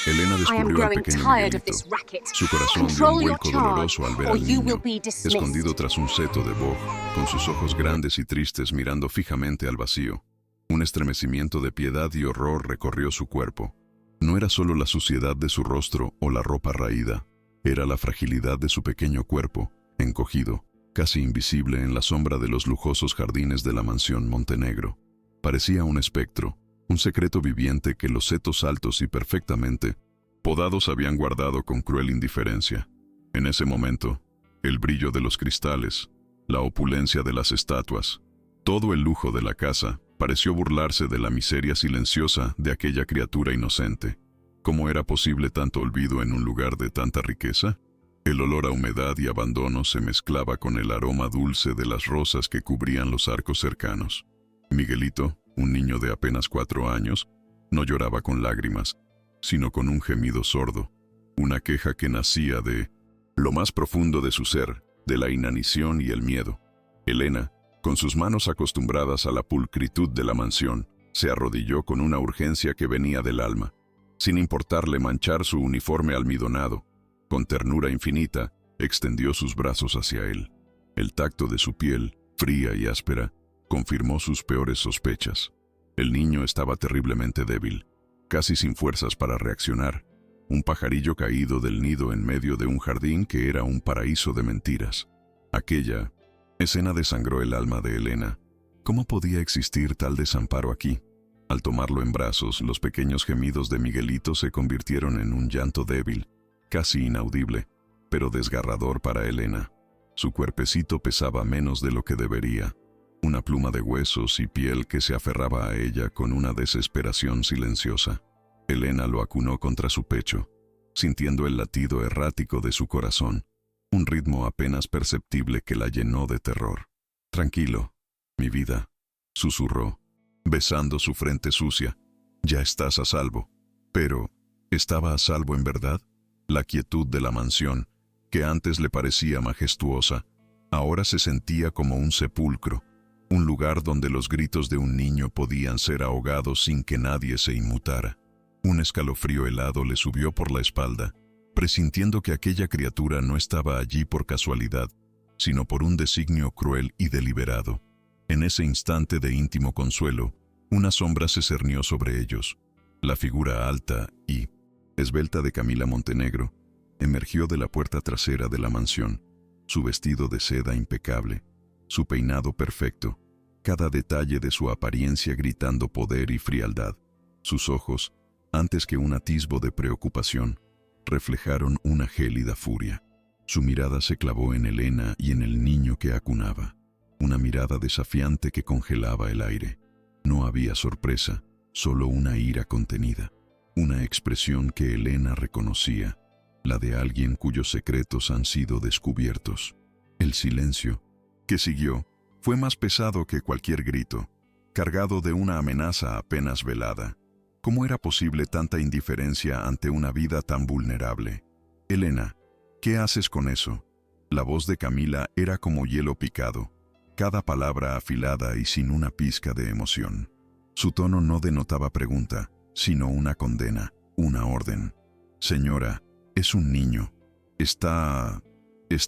Elena I am descubrió al growing pequeño tired of Miguelito. this racket. Su corazón dio un Control your vuelco charge, doloroso al ver or al you will niño, be dismissed. escondido tras un seto de boj, con sus ojos grandes y tristes mirando fijamente al vacío. Un estremecimiento de piedad y horror recorrió su cuerpo. No era solo la suciedad de su rostro o la ropa raída, era la fragilidad de su pequeño cuerpo, encogido, casi invisible en la sombra de los lujosos jardines de la mansión Montenegro. Parecía un espectro, un secreto viviente que los setos altos y perfectamente podados habían guardado con cruel indiferencia. En ese momento, el brillo de los cristales, la opulencia de las estatuas, todo el lujo de la casa, pareció burlarse de la miseria silenciosa de aquella criatura inocente. ¿Cómo era posible tanto olvido en un lugar de tanta riqueza? El olor a humedad y abandono se mezclaba con el aroma dulce de las rosas que cubrían los arcos cercanos. Miguelito, un niño de apenas 4 años, no lloraba con lágrimas, sino con un gemido sordo, una queja que nacía de lo más profundo de su ser, de la inanición y el miedo. Elena, con sus manos acostumbradas a la pulcritud de la mansión, se arrodilló con una urgencia que venía del alma, sin importarle manchar su uniforme almidonado. Con ternura infinita, extendió sus brazos hacia él. El tacto de su piel, fría y áspera, confirmó sus peores sospechas. El niño estaba terriblemente débil, casi sin fuerzas para reaccionar, un pajarillo caído del nido en medio de un jardín que era un paraíso de mentiras. Aquella escena desangró el alma de Elena. ¿Cómo podía existir tal desamparo aquí? Al tomarlo en brazos, los pequeños gemidos de Miguelito se convirtieron en un llanto débil, casi inaudible, pero desgarrador para Elena. Su cuerpecito pesaba menos de lo que debería, una pluma de huesos y piel que se aferraba a ella con una desesperación silenciosa. Elena lo acunó contra su pecho, sintiendo el latido errático de su corazón, un ritmo apenas perceptible que la llenó de terror. «Tranquilo, mi vida», susurró, besando su frente sucia. «Ya estás a salvo». Pero, ¿estaba a salvo en verdad? La quietud de la mansión, que antes le parecía majestuosa, ahora se sentía como un sepulcro, un lugar donde los gritos de un niño podían ser ahogados sin que nadie se inmutara. Un escalofrío helado le subió por la espalda, presintiendo que aquella criatura no estaba allí por casualidad, sino por un designio cruel y deliberado. En ese instante de íntimo consuelo, una sombra se cernió sobre ellos. La figura alta y esbelta de Camila Montenegro emergió de la puerta trasera de la mansión, su vestido de seda impecable, su peinado perfecto, cada detalle de su apariencia gritando poder y frialdad. Sus ojos, antes que un atisbo de preocupación, reflejaron una gélida furia. Su mirada se clavó en Elena y en el niño que acunaba, una mirada desafiante que congelaba el aire. No había sorpresa, solo una ira contenida, una expresión que Elena reconocía, la de alguien cuyos secretos han sido descubiertos. El silencio, que siguió, fue más pesado que cualquier grito, cargado de una amenaza apenas velada. ¿Cómo era posible tanta indiferencia ante una vida tan vulnerable? «Elena, ¿qué haces con eso?». La voz de Camila era como hielo picado, cada palabra afilada y sin una pizca de emoción. Su tono no denotaba pregunta, sino una condena, una orden. «Señora, es un niño. Está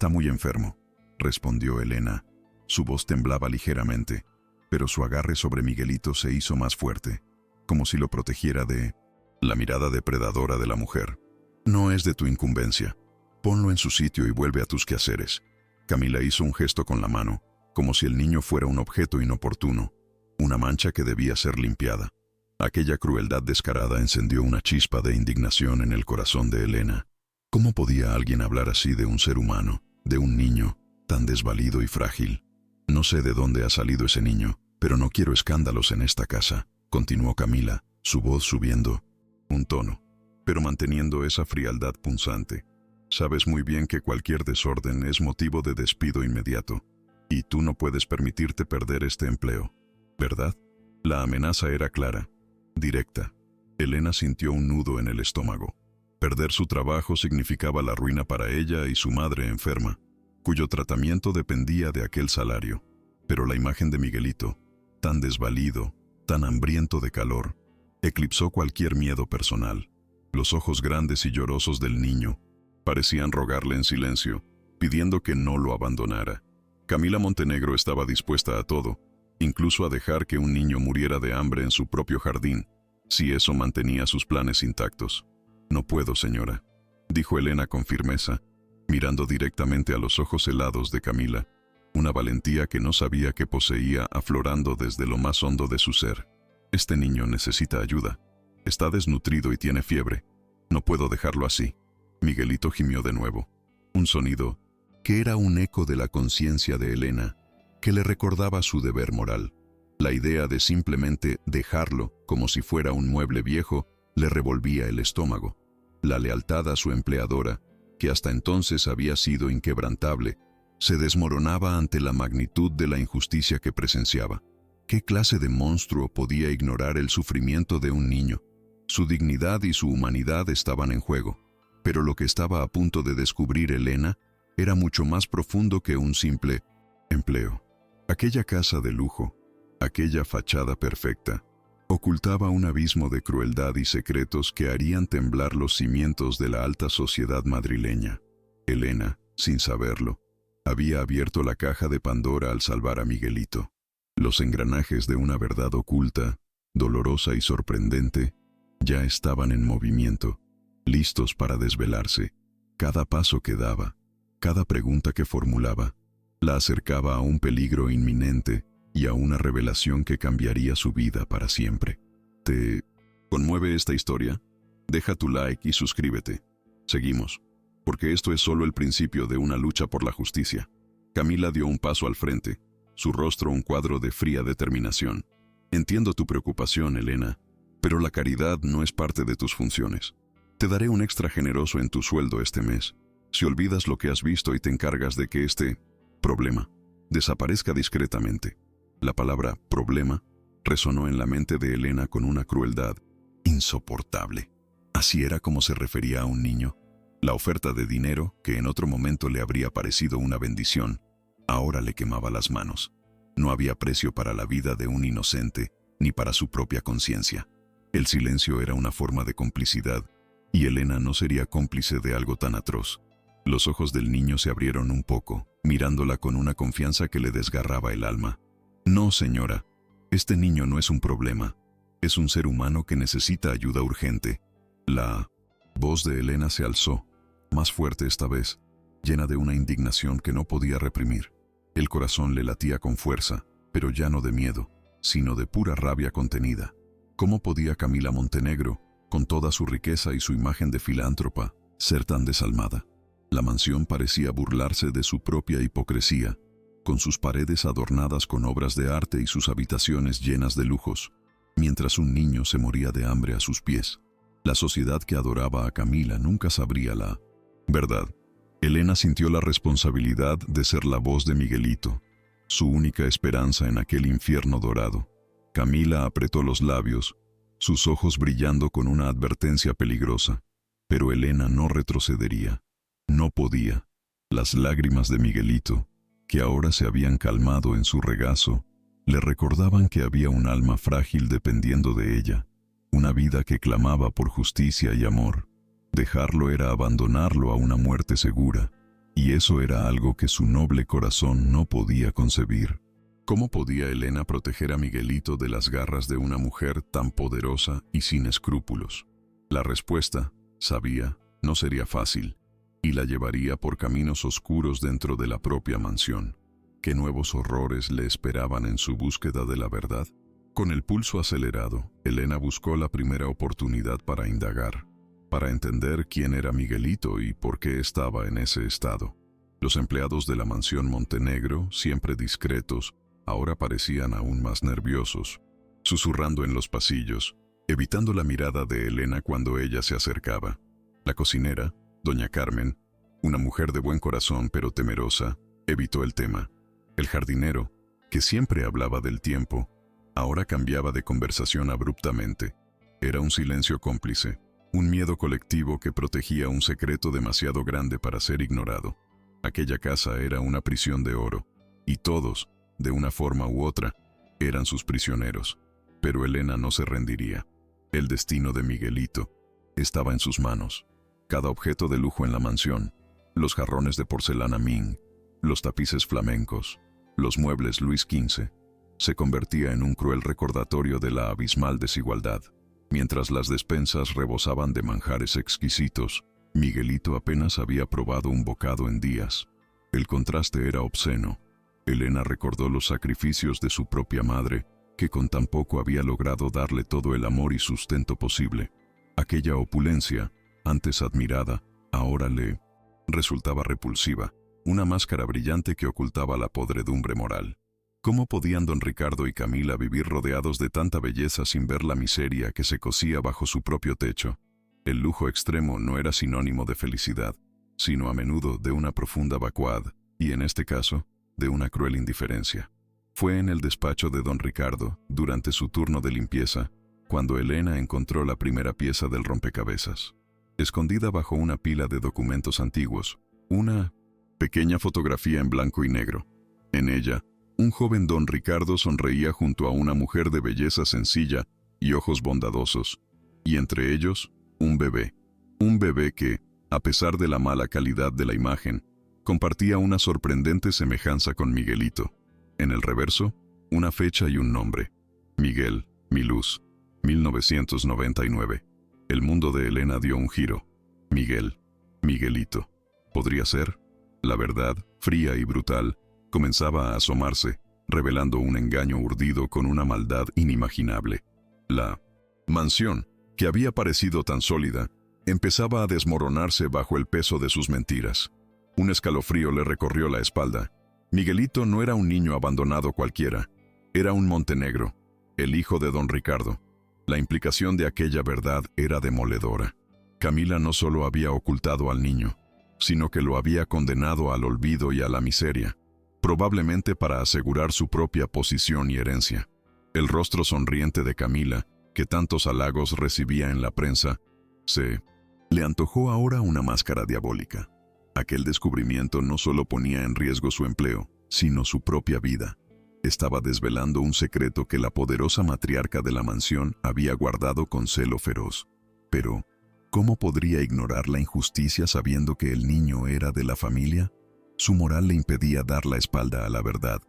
muy enfermo», respondió Elena. Su voz temblaba ligeramente, pero su agarre sobre Miguelito se hizo más fuerte, como si lo protegiera de la mirada depredadora de la mujer. «No es de tu incumbencia. Ponlo en su sitio y vuelve a tus quehaceres». Camila hizo un gesto con la mano, como si el niño fuera un objeto inoportuno, una mancha que debía ser limpiada. Aquella crueldad descarada encendió una chispa de indignación en el corazón de Elena. ¿Cómo podía alguien hablar así de un ser humano, de un niño, tan desvalido y frágil? «No sé de dónde ha salido ese niño, pero no quiero escándalos en esta casa», continuó Camila, su voz subiendo un tono, pero manteniendo esa frialdad punzante. «Sabes muy bien que cualquier desorden es motivo de despido inmediato, y tú no puedes permitirte perder este empleo, ¿verdad?». La amenaza era clara, directa. Elena sintió un nudo en el estómago. Perder su trabajo significaba la ruina para ella y su madre enferma, cuyo tratamiento dependía de aquel salario. Pero la imagen de Miguelito, tan desvalido, tan hambriento de calor, eclipsó cualquier miedo personal. Los ojos grandes y llorosos del niño parecían rogarle en silencio, pidiendo que no lo abandonara. Camila Montenegro estaba dispuesta a todo, incluso a dejar que un niño muriera de hambre en su propio jardín, si eso mantenía sus planes intactos. «No puedo, señora», dijo Elena con firmeza, mirando directamente a los ojos helados de Camila, una valentía que no sabía que poseía aflorando desde lo más hondo de su ser. «Este niño necesita ayuda. Está desnutrido y tiene fiebre. No puedo dejarlo así». Miguelito gimió de nuevo. Un sonido que era un eco de la conciencia de Elena, que le recordaba su deber moral. La idea de simplemente dejarlo como si fuera un mueble viejo le revolvía el estómago. La lealtad a su empleadora, que hasta entonces había sido inquebrantable, se desmoronaba ante la magnitud de la injusticia que presenciaba. ¿Qué clase de monstruo podía ignorar el sufrimiento de un niño? Su dignidad y su humanidad estaban en juego, pero lo que estaba a punto de descubrir Elena era mucho más profundo que un simple empleo. Aquella casa de lujo, aquella fachada perfecta, ocultaba un abismo de crueldad y secretos que harían temblar los cimientos de la alta sociedad madrileña. Elena, sin saberlo, había abierto la caja de Pandora al salvar a Miguelito. Los engranajes de una verdad oculta, dolorosa y sorprendente, ya estaban en movimiento, listos para desvelarse. Cada paso que daba, cada pregunta que formulaba, la acercaba a un peligro inminente y a una revelación que cambiaría su vida para siempre. ¿Te conmueve esta historia? Deja tu like y suscríbete. Seguimos, porque esto es solo el principio de una lucha por la justicia. Camila dio un paso al frente, su rostro un cuadro de fría determinación. Entiendo tu preocupación, Elena, pero la caridad no es parte de tus funciones. Te daré un extra generoso en tu sueldo este mes, si olvidas lo que has visto y te encargas de que este problema desaparezca discretamente. La palabra problema resonó en la mente de Elena con una crueldad insoportable. Así era como se refería a un niño. La oferta de dinero, que en otro momento le habría parecido una bendición, ahora le quemaba las manos. No había precio para la vida de un inocente, ni para su propia conciencia. El silencio era una forma de complicidad, y Elena no sería cómplice de algo tan atroz. Los ojos del niño se abrieron un poco, mirándola con una confianza que le desgarraba el alma. «No, señora, este niño no es un problema. Es un ser humano que necesita ayuda urgente». La voz de Elena se alzó, más fuerte esta vez, llena de una indignación que no podía reprimir. El corazón le latía con fuerza, pero ya no de miedo, sino de pura rabia contenida. ¿Cómo podía Camila Montenegro, con toda su riqueza y su imagen de filántropa, ser tan desalmada? La mansión parecía burlarse de su propia hipocresía, con sus paredes adornadas con obras de arte y sus habitaciones llenas de lujos, mientras un niño se moría de hambre a sus pies. La sociedad que adoraba a Camila nunca sabría la verdad. Elena sintió la responsabilidad de ser la voz de Miguelito, su única esperanza en aquel infierno dorado. Camila apretó los labios, sus ojos brillando con una advertencia peligrosa, pero Elena no retrocedería. No podía. Las lágrimas de Miguelito, que ahora se habían calmado en su regazo, le recordaban que había un alma frágil dependiendo de ella, una vida que clamaba por justicia y amor. Dejarlo era abandonarlo a una muerte segura, y eso era algo que su noble corazón no podía concebir. ¿Cómo podía Elena proteger a Miguelito de las garras de una mujer tan poderosa y sin escrúpulos? La respuesta, sabía, no sería fácil, y la llevaría por caminos oscuros dentro de la propia mansión. ¿Qué nuevos horrores le esperaban en su búsqueda de la verdad? Con el pulso acelerado, Elena buscó la primera oportunidad para indagar, para entender quién era Miguelito y por qué estaba en ese estado. Los empleados de la mansión Montenegro, siempre discretos, ahora parecían aún más nerviosos, susurrando en los pasillos, evitando la mirada de Elena cuando ella se acercaba. La cocinera, doña Carmen, una mujer de buen corazón pero temerosa, evitó el tema. El jardinero, que siempre hablaba del tiempo, ahora cambiaba de conversación abruptamente. Era un silencio cómplice, un miedo colectivo que protegía un secreto demasiado grande para ser ignorado. Aquella casa era una prisión de oro, y todos, de una forma u otra, eran sus prisioneros. Pero Elena no se rendiría. El destino de Miguelito estaba en sus manos. Cada objeto de lujo en la mansión, los jarrones de porcelana Ming, los tapices flamencos, los muebles Luis XV, se convertía en un cruel recordatorio de la abismal desigualdad. Mientras las despensas rebosaban de manjares exquisitos, Miguelito apenas había probado un bocado en días. El contraste era obsceno. Elena recordó los sacrificios de su propia madre, que con tan poco había logrado darle todo el amor y sustento posible. Aquella opulencia, antes admirada, ahora le resultaba repulsiva, una máscara brillante que ocultaba la podredumbre moral. ¿Cómo podían don Ricardo y Camila vivir rodeados de tanta belleza sin ver la miseria que se cosía bajo su propio techo? El lujo extremo no era sinónimo de felicidad, sino a menudo de una profunda vacuidad, y en este caso, de una cruel indiferencia. Fue en el despacho de don Ricardo, durante su turno de limpieza, cuando Elena encontró la primera pieza del rompecabezas. Escondida bajo una pila de documentos antiguos, una pequeña fotografía en blanco y negro. En ella, un joven don Ricardo sonreía junto a una mujer de belleza sencilla y ojos bondadosos, y entre ellos, un bebé. Un bebé que, a pesar de la mala calidad de la imagen, compartía una sorprendente semejanza con Miguelito. En el reverso, una fecha y un nombre. Miguel, mi luz, 1999. El mundo de Elena dio un giro. Miguel, Miguelito. ¿Podría ser? La verdad, fría y brutal, comenzaba a asomarse, revelando un engaño urdido con una maldad inimaginable. La mansión, que había parecido tan sólida, empezaba a desmoronarse bajo el peso de sus mentiras. Un escalofrío le recorrió la espalda. Miguelito no era un niño abandonado cualquiera, era un Montenegro, el hijo de don Ricardo. La implicación de aquella verdad era demoledora. Camila no solo había ocultado al niño, sino que lo había condenado al olvido y a la miseria, probablemente para asegurar su propia posición y herencia. El rostro sonriente de Camila, que tantos halagos recibía en la prensa, se le antojó ahora una máscara diabólica. Aquel descubrimiento no solo ponía en riesgo su empleo, sino su propia vida. Estaba desvelando un secreto que la poderosa matriarca de la mansión había guardado con celo feroz. Pero, ¿cómo podría ignorar la injusticia sabiendo que el niño era de la familia? Su moral le impedía dar la espalda a la verdad.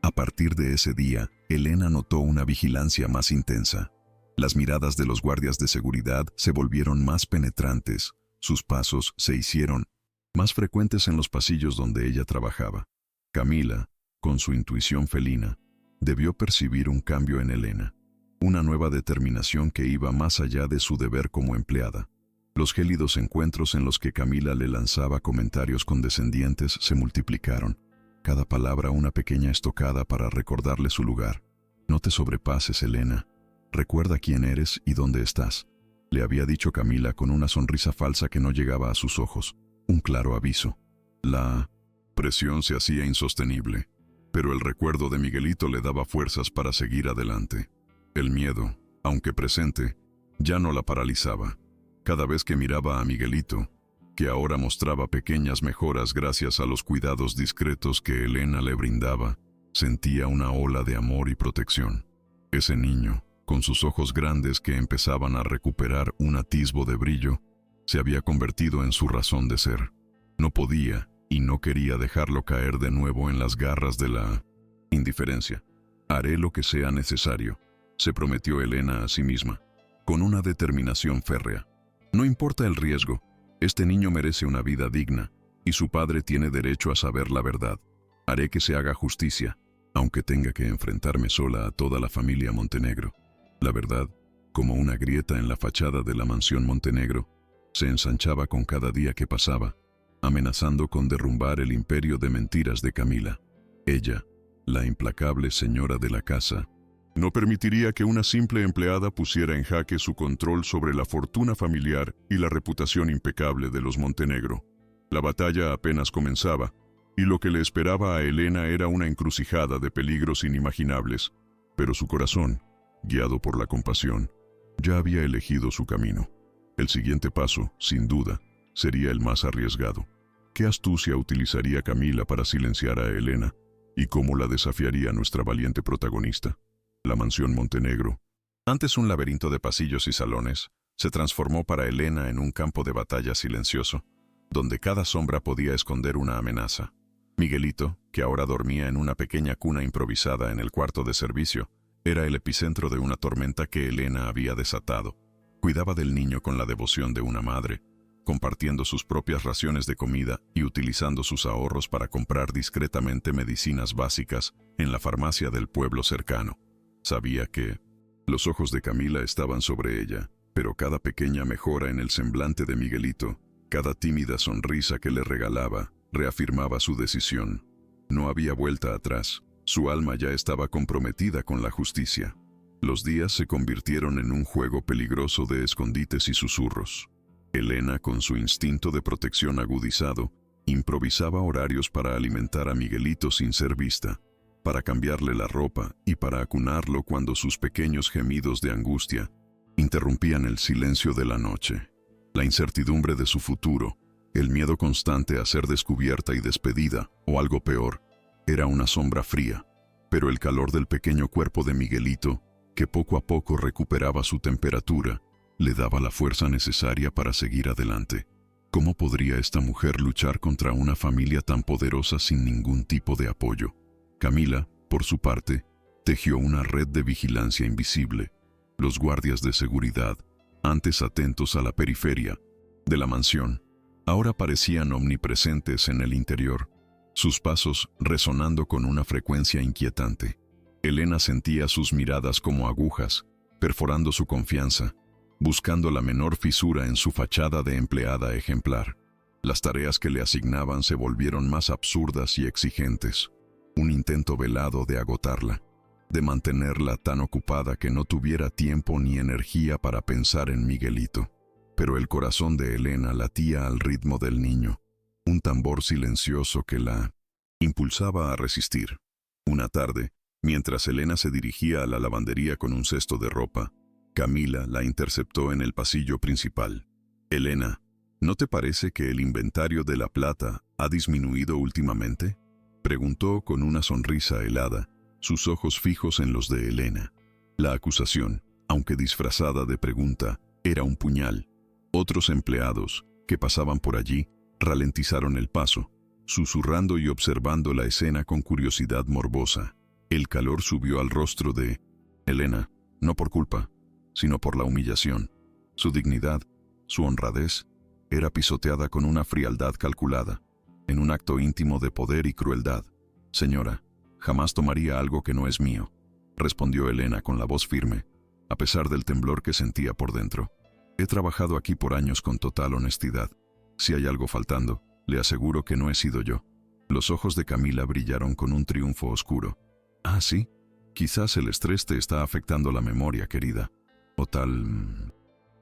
A partir de ese día, Elena notó una vigilancia más intensa. Las miradas de los guardias de seguridad se volvieron más penetrantes, sus pasos se hicieron más frecuentes en los pasillos donde ella trabajaba. Camila, con su intuición felina, debió percibir un cambio en Elena, una nueva determinación que iba más allá de su deber como empleada. Los gélidos encuentros en los que Camila le lanzaba comentarios condescendientes se multiplicaron, cada palabra una pequeña estocada para recordarle su lugar. «No te sobrepases, Elena. Recuerda quién eres y dónde estás», le había dicho Camila con una sonrisa falsa que no llegaba a sus ojos. Un claro aviso. La presión se hacía insostenible, pero el recuerdo de Miguelito le daba fuerzas para seguir adelante. El miedo, aunque presente, ya no la paralizaba. Cada vez que miraba a Miguelito, que ahora mostraba pequeñas mejoras gracias a los cuidados discretos que Elena le brindaba, sentía una ola de amor y protección. Ese niño, con sus ojos grandes que empezaban a recuperar un atisbo de brillo, se había convertido en su razón de ser. No podía y no quería dejarlo caer de nuevo en las garras de la indiferencia. «Haré lo que sea necesario», se prometió Elena a sí misma, con una determinación férrea. «No importa el riesgo, este niño merece una vida digna, y su padre tiene derecho a saber la verdad. Haré que se haga justicia, aunque tenga que enfrentarme sola a toda la familia Montenegro». La verdad, como una grieta en la fachada de la mansión Montenegro, se ensanchaba con cada día que pasaba, amenazando con derrumbar el imperio de mentiras de Camila. Ella, la implacable señora de la casa, no permitiría que una simple empleada pusiera en jaque su control sobre la fortuna familiar y la reputación impecable de los Montenegro. La batalla apenas comenzaba, y lo que le esperaba a Elena era una encrucijada de peligros inimaginables, pero su corazón, guiado por la compasión, ya había elegido su camino. El siguiente paso, sin duda, sería el más arriesgado. ¿Qué astucia utilizaría Camila para silenciar a Elena? ¿Y cómo la desafiaría nuestra valiente protagonista? La mansión Montenegro, antes un laberinto de pasillos y salones, se transformó para Elena en un campo de batalla silencioso, donde cada sombra podía esconder una amenaza. Miguelito, que ahora dormía en una pequeña cuna improvisada en el cuarto de servicio, era el epicentro de una tormenta que Elena había desatado. Cuidaba del niño con la devoción de una madre, compartiendo sus propias raciones de comida y utilizando sus ahorros para comprar discretamente medicinas básicas en la farmacia del pueblo cercano. Sabía que los ojos de Camila estaban sobre ella, pero cada pequeña mejora en el semblante de Miguelito, cada tímida sonrisa que le regalaba, reafirmaba su decisión. No había vuelta atrás. Su alma ya estaba comprometida con la justicia. Los días se convirtieron en un juego peligroso de escondites y susurros. Elena, con su instinto de protección agudizado, improvisaba horarios para alimentar a Miguelito sin ser vista, para cambiarle la ropa y para acunarlo cuando sus pequeños gemidos de angustia interrumpían el silencio de la noche. La incertidumbre de su futuro, el miedo constante a ser descubierta y despedida, o algo peor, era una sombra fría, pero el calor del pequeño cuerpo de Miguelito, que poco a poco recuperaba su temperatura, le daba la fuerza necesaria para seguir adelante. ¿Cómo podría esta mujer luchar contra una familia tan poderosa sin ningún tipo de apoyo? Camila, por su parte, tejió una red de vigilancia invisible. Los guardias de seguridad, antes atentos a la periferia de la mansión, ahora parecían omnipresentes en el interior, sus pasos resonando con una frecuencia inquietante. Elena sentía sus miradas como agujas, perforando su confianza, buscando la menor fisura en su fachada de empleada ejemplar. Las tareas que le asignaban se volvieron más absurdas y exigentes. Un intento velado de agotarla, de mantenerla tan ocupada que no tuviera tiempo ni energía para pensar en Miguelito. Pero el corazón de Elena latía al ritmo del niño, un tambor silencioso que la impulsaba a resistir. Una tarde, mientras Elena se dirigía a la lavandería con un cesto de ropa, Camila la interceptó en el pasillo principal. «Elena, ¿no te parece que el inventario de la plata ha disminuido últimamente?», preguntó con una sonrisa helada, sus ojos fijos en los de Elena. La acusación, aunque disfrazada de pregunta, era un puñal. Otros empleados, que pasaban por allí, ralentizaron el paso, susurrando y observando la escena con curiosidad morbosa. El calor subió al rostro de Elena, no por culpa, sino por la humillación. Su dignidad, su honradez, era pisoteada con una frialdad calculada, en un acto íntimo de poder y crueldad. «Señora, jamás tomaría algo que no es mío», respondió Elena con la voz firme, a pesar del temblor que sentía por dentro. «He trabajado aquí por años con total honestidad. Si hay algo faltando, le aseguro que no he sido yo». Los ojos de Camila brillaron con un triunfo oscuro. «Ah, sí, quizás el estrés te está afectando la memoria, querida. O tal...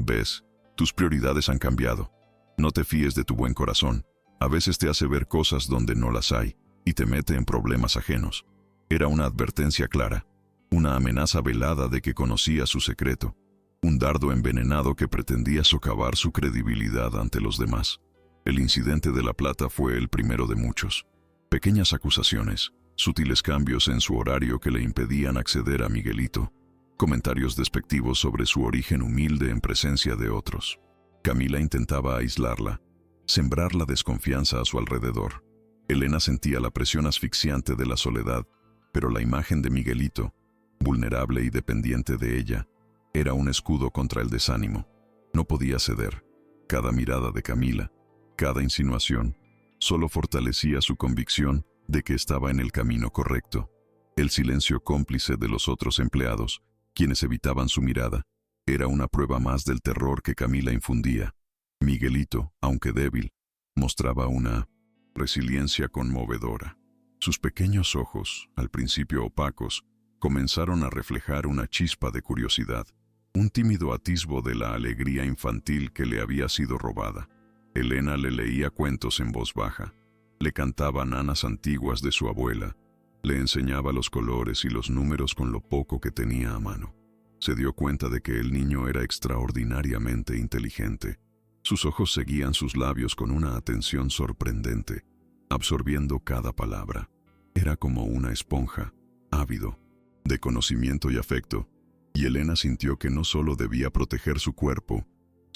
Ves, tus prioridades han cambiado. No te fíes de tu buen corazón. A veces te hace ver cosas donde no las hay y te mete en problemas ajenos». Era una advertencia clara, una amenaza velada de que conocía su secreto, un dardo envenenado que pretendía socavar su credibilidad ante los demás. El incidente de la plata fue el primero de muchos. Pequeñas acusaciones, sutiles cambios en su horario que le impedían acceder a Miguelito, comentarios despectivos sobre su origen humilde en presencia de otros. Camila intentaba aislarla, sembrar la desconfianza a su alrededor. Elena sentía la presión asfixiante de la soledad, pero la imagen de Miguelito, vulnerable y dependiente de ella, era un escudo contra el desánimo. No podía ceder. Cada mirada de Camila, cada insinuación, solo fortalecía su convicción de que estaba en el camino correcto. El silencio cómplice de los otros empleados, quienes evitaban su mirada, era una prueba más del terror que Camila infundía. Miguelito, aunque débil, mostraba una resiliencia conmovedora. Sus pequeños ojos, al principio opacos, comenzaron a reflejar una chispa de curiosidad, un tímido atisbo de la alegría infantil que le había sido robada. Elena le leía cuentos en voz baja, le cantaba nanas antiguas de su abuela, le enseñaba los colores y los números con lo poco que tenía a mano. Se dio cuenta de que el niño era extraordinariamente inteligente. Sus ojos seguían sus labios con una atención sorprendente, absorbiendo cada palabra. Era como una esponja, ávido, de conocimiento y afecto, y Elena sintió que no solo debía proteger su cuerpo,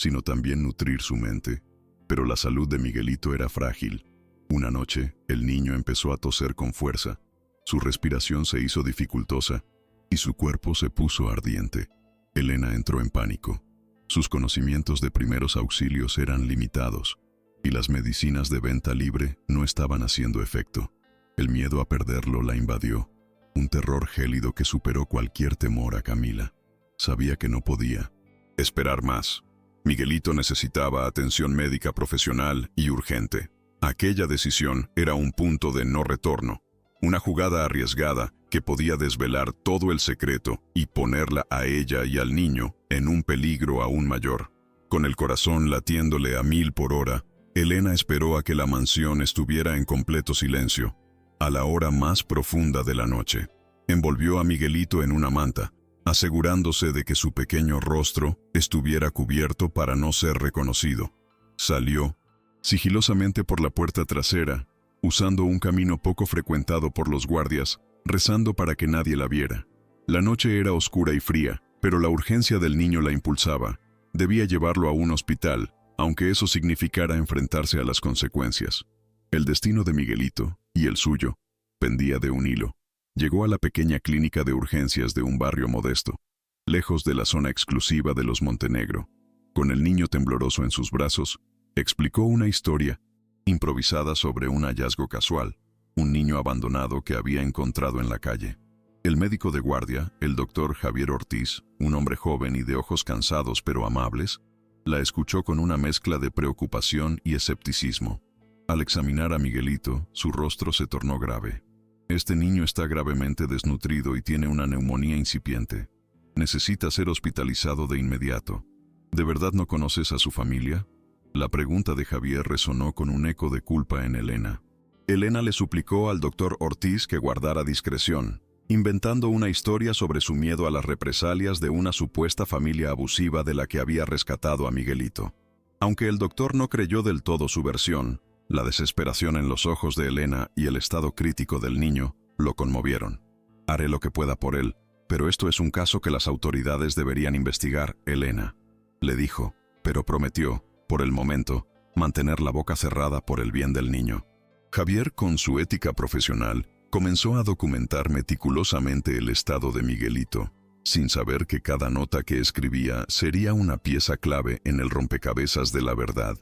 sino también nutrir su mente. Pero la salud de Miguelito era frágil. Una noche, el niño empezó a toser con fuerza. Su respiración se hizo dificultosa y su cuerpo se puso ardiente. Elena entró en pánico. Sus conocimientos de primeros auxilios eran limitados y las medicinas de venta libre no estaban haciendo efecto. El miedo a perderlo la invadió, un terror gélido que superó cualquier temor a Camila. Sabía que no podía esperar más. Miguelito necesitaba atención médica profesional y urgente. Aquella decisión era un punto de no retorno, una jugada arriesgada que podía desvelar todo el secreto y ponerla a ella y al niño en un peligro aún mayor. Con el corazón latiéndole a 1000 por hora, Elena esperó a que la mansión estuviera en completo silencio. A la hora más profunda de la noche, envolvió a Miguelito en una manta, asegurándose de que su pequeño rostro estuviera cubierto para no ser reconocido. Salió sigilosamente por la puerta trasera, usando un camino poco frecuentado por los guardias, rezando para que nadie la viera. La noche era oscura y fría, pero la urgencia del niño la impulsaba. Debía llevarlo a un hospital, aunque eso significara enfrentarse a las consecuencias. El destino de Miguelito, y el suyo, pendía de un hilo. Llegó a la pequeña clínica de urgencias de un barrio modesto, lejos de la zona exclusiva de los Montenegro. Con el niño tembloroso en sus brazos, explicó una historia improvisada sobre un hallazgo casual, un niño abandonado que había encontrado en la calle. El médico de guardia, el doctor Javier Ortiz, un hombre joven y de ojos cansados pero amables, la escuchó con una mezcla de preocupación y escepticismo. Al examinar a Miguelito, su rostro se tornó grave. Este niño está gravemente desnutrido y tiene una neumonía incipiente. Necesita ser hospitalizado de inmediato. ¿De verdad no conoces a su familia? La pregunta de Javier resonó con un eco de culpa en Elena. Elena le suplicó al doctor Ortiz que guardara discreción, inventando una historia sobre su miedo a las represalias de una supuesta familia abusiva de la que había rescatado a Miguelito. Aunque el doctor no creyó del todo su versión, la desesperación en los ojos de Elena y el estado crítico del niño lo conmovieron. Haré lo que pueda por él, pero esto es un caso que las autoridades deberían investigar, Elena, le dijo, pero prometió, por el momento, mantener la boca cerrada por el bien del niño. Javier, con su ética profesional, comenzó a documentar meticulosamente el estado de Miguelito, sin saber que cada nota que escribía sería una pieza clave en el rompecabezas de la verdad.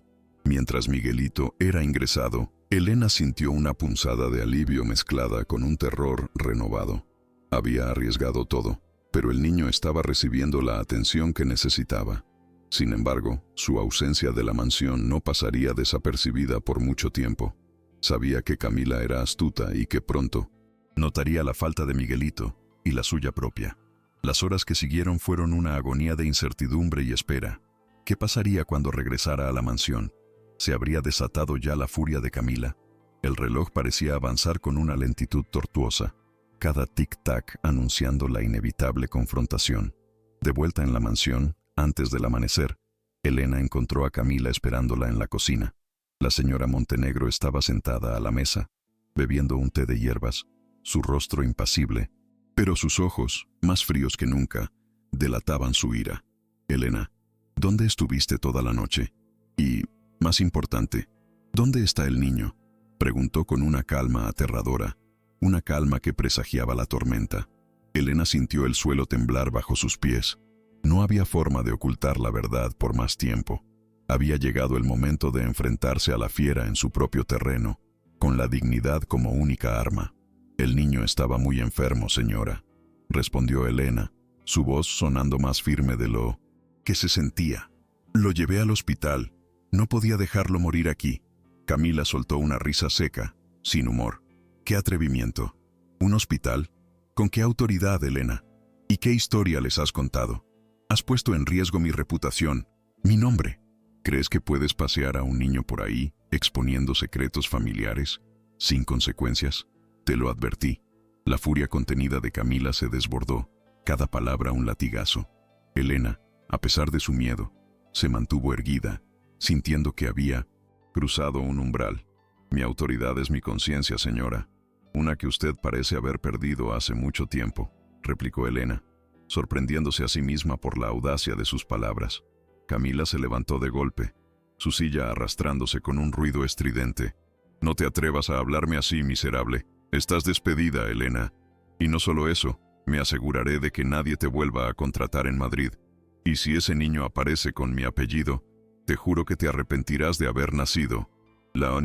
Mientras Miguelito era ingresado, Elena sintió una punzada de alivio mezclada con un terror renovado. Había arriesgado todo, pero el niño estaba recibiendo la atención que necesitaba. Sin embargo, su ausencia de la mansión no pasaría desapercibida por mucho tiempo. Sabía que Camila era astuta y que pronto notaría la falta de Miguelito y la suya propia. Las horas que siguieron fueron una agonía de incertidumbre y espera. ¿Qué pasaría cuando regresara a la mansión? ¿Se habría desatado ya la furia de Camila? El reloj parecía avanzar con una lentitud tortuosa, cada tic-tac anunciando la inevitable confrontación. De vuelta en la mansión, antes del amanecer, Elena encontró a Camila esperándola en la cocina. La señora Montenegro estaba sentada a la mesa, bebiendo un té de hierbas, su rostro impasible, pero sus ojos, más fríos que nunca, delataban su ira. Elena, ¿dónde estuviste toda la noche? Y, más importante, ¿dónde está el niño? Preguntó con una calma aterradora, una calma que presagiaba la tormenta. Elena sintió el suelo temblar bajo sus pies. No había forma de ocultar la verdad por más tiempo. Había llegado el momento de enfrentarse a la fiera en su propio terreno, con la dignidad como única arma. El niño estaba muy enfermo, señora, respondió Elena, su voz sonando más firme de lo que se sentía. Lo llevé al hospital. No podía dejarlo morir aquí. Camila soltó una risa seca, sin humor. ¡Qué atrevimiento! ¿Un hospital? ¿Con qué autoridad, Elena? ¿Y qué historia les has contado? Has puesto en riesgo mi reputación, mi nombre. ¿Crees que puedes pasear a un niño por ahí, exponiendo secretos familiares, sin consecuencias? Te lo advertí. La furia contenida de Camila se desbordó, cada palabra un latigazo. Elena, a pesar de su miedo, se mantuvo erguida, sintiendo que había cruzado un umbral. Mi autoridad es mi conciencia, señora, una que usted parece haber perdido hace mucho tiempo, replicó Elena, sorprendiéndose a sí misma por la audacia de sus palabras. Camila se levantó de golpe, su silla arrastrándose con un ruido estridente. «No te atrevas a hablarme así, miserable. Estás despedida, Elena. Y no solo eso, me aseguraré de que nadie te vuelva a contratar en Madrid. Y si ese niño aparece con mi apellido, te juro que te arrepentirás de haber nacido». La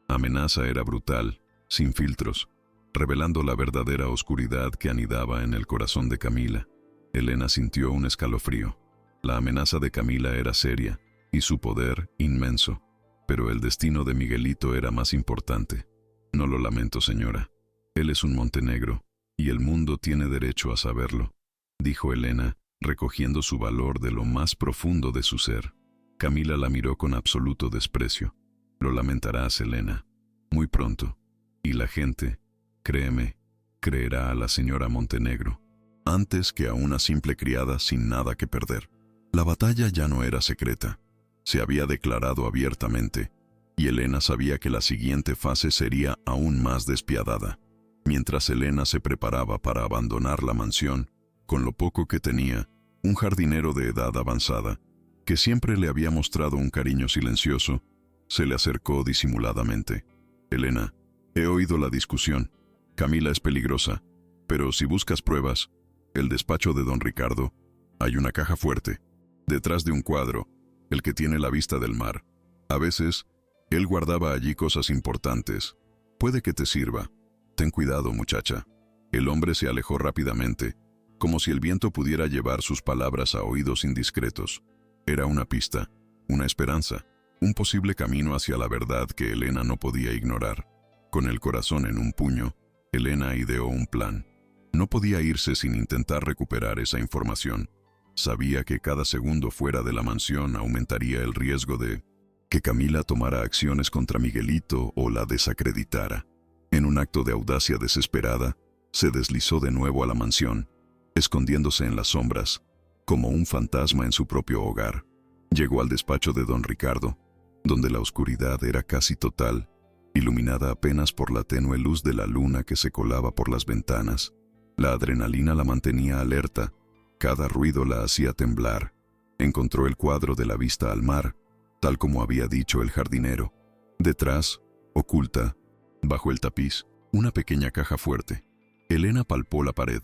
amenaza era brutal, sin filtros, revelando la verdadera oscuridad que anidaba en el corazón de Camila. Elena sintió un escalofrío. La amenaza de Camila era seria, y su poder inmenso, pero el destino de Miguelito era más importante. «No lo lamento, señora. Él es un Montenegro, y el mundo tiene derecho a saberlo», dijo Elena, recogiendo su valor de lo más profundo de su ser. Camila la miró con absoluto desprecio. «Lo lamentarás, Elena, muy pronto, y la gente, créeme, creerá a la señora Montenegro, antes que a una simple criada sin nada que perder». La batalla ya no era secreta. Se había declarado abiertamente, y Elena sabía que la siguiente fase sería aún más despiadada. Mientras Elena se preparaba para abandonar la mansión, con lo poco que tenía, un jardinero de edad avanzada, que siempre le había mostrado un cariño silencioso, se le acercó disimuladamente. «Elena, he oído la discusión. Camila es peligrosa, pero si buscas pruebas, el despacho de don Ricardo, hay una caja fuerte, detrás de un cuadro, el que tiene la vista del mar. A veces, él guardaba allí cosas importantes. Puede que te sirva. Ten cuidado, muchacha». El hombre se alejó rápidamente, como si el viento pudiera llevar sus palabras a oídos indiscretos. Era una pista, una esperanza, un posible camino hacia la verdad que Elena no podía ignorar. Con el corazón en un puño, Elena ideó un plan. No podía irse sin intentar recuperar esa información. Sabía que cada segundo fuera de la mansión aumentaría el riesgo de que Camila tomara acciones contra Miguelito o la desacreditara. En un acto de audacia desesperada, se deslizó de nuevo a la mansión, escondiéndose en las sombras, como un fantasma en su propio hogar. Llegó al despacho de don Ricardo, donde la oscuridad era casi total, iluminada apenas por la tenue luz de la luna que se colaba por las ventanas. La adrenalina la mantenía alerta, cada ruido la hacía temblar. Encontró el cuadro de la vista al mar, tal como había dicho el jardinero. Detrás, oculta, bajo el tapiz, una pequeña caja fuerte. Elena palpó la pared,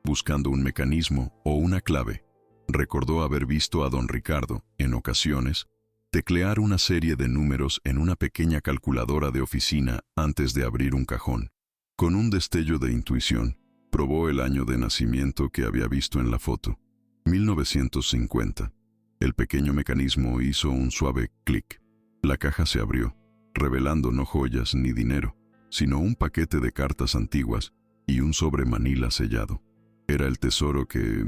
buscando un mecanismo o una clave. Recordó haber visto a don Ricardo, en ocasiones, teclear una serie de números en una pequeña calculadora de oficina antes de abrir un cajón. Con un destello de intuición, probó el año de nacimiento que había visto en la foto, 1950. El pequeño mecanismo hizo un suave clic. La caja se abrió, revelando no joyas ni dinero, sino un paquete de cartas antiguas y un sobre manila sellado. Era el tesoro que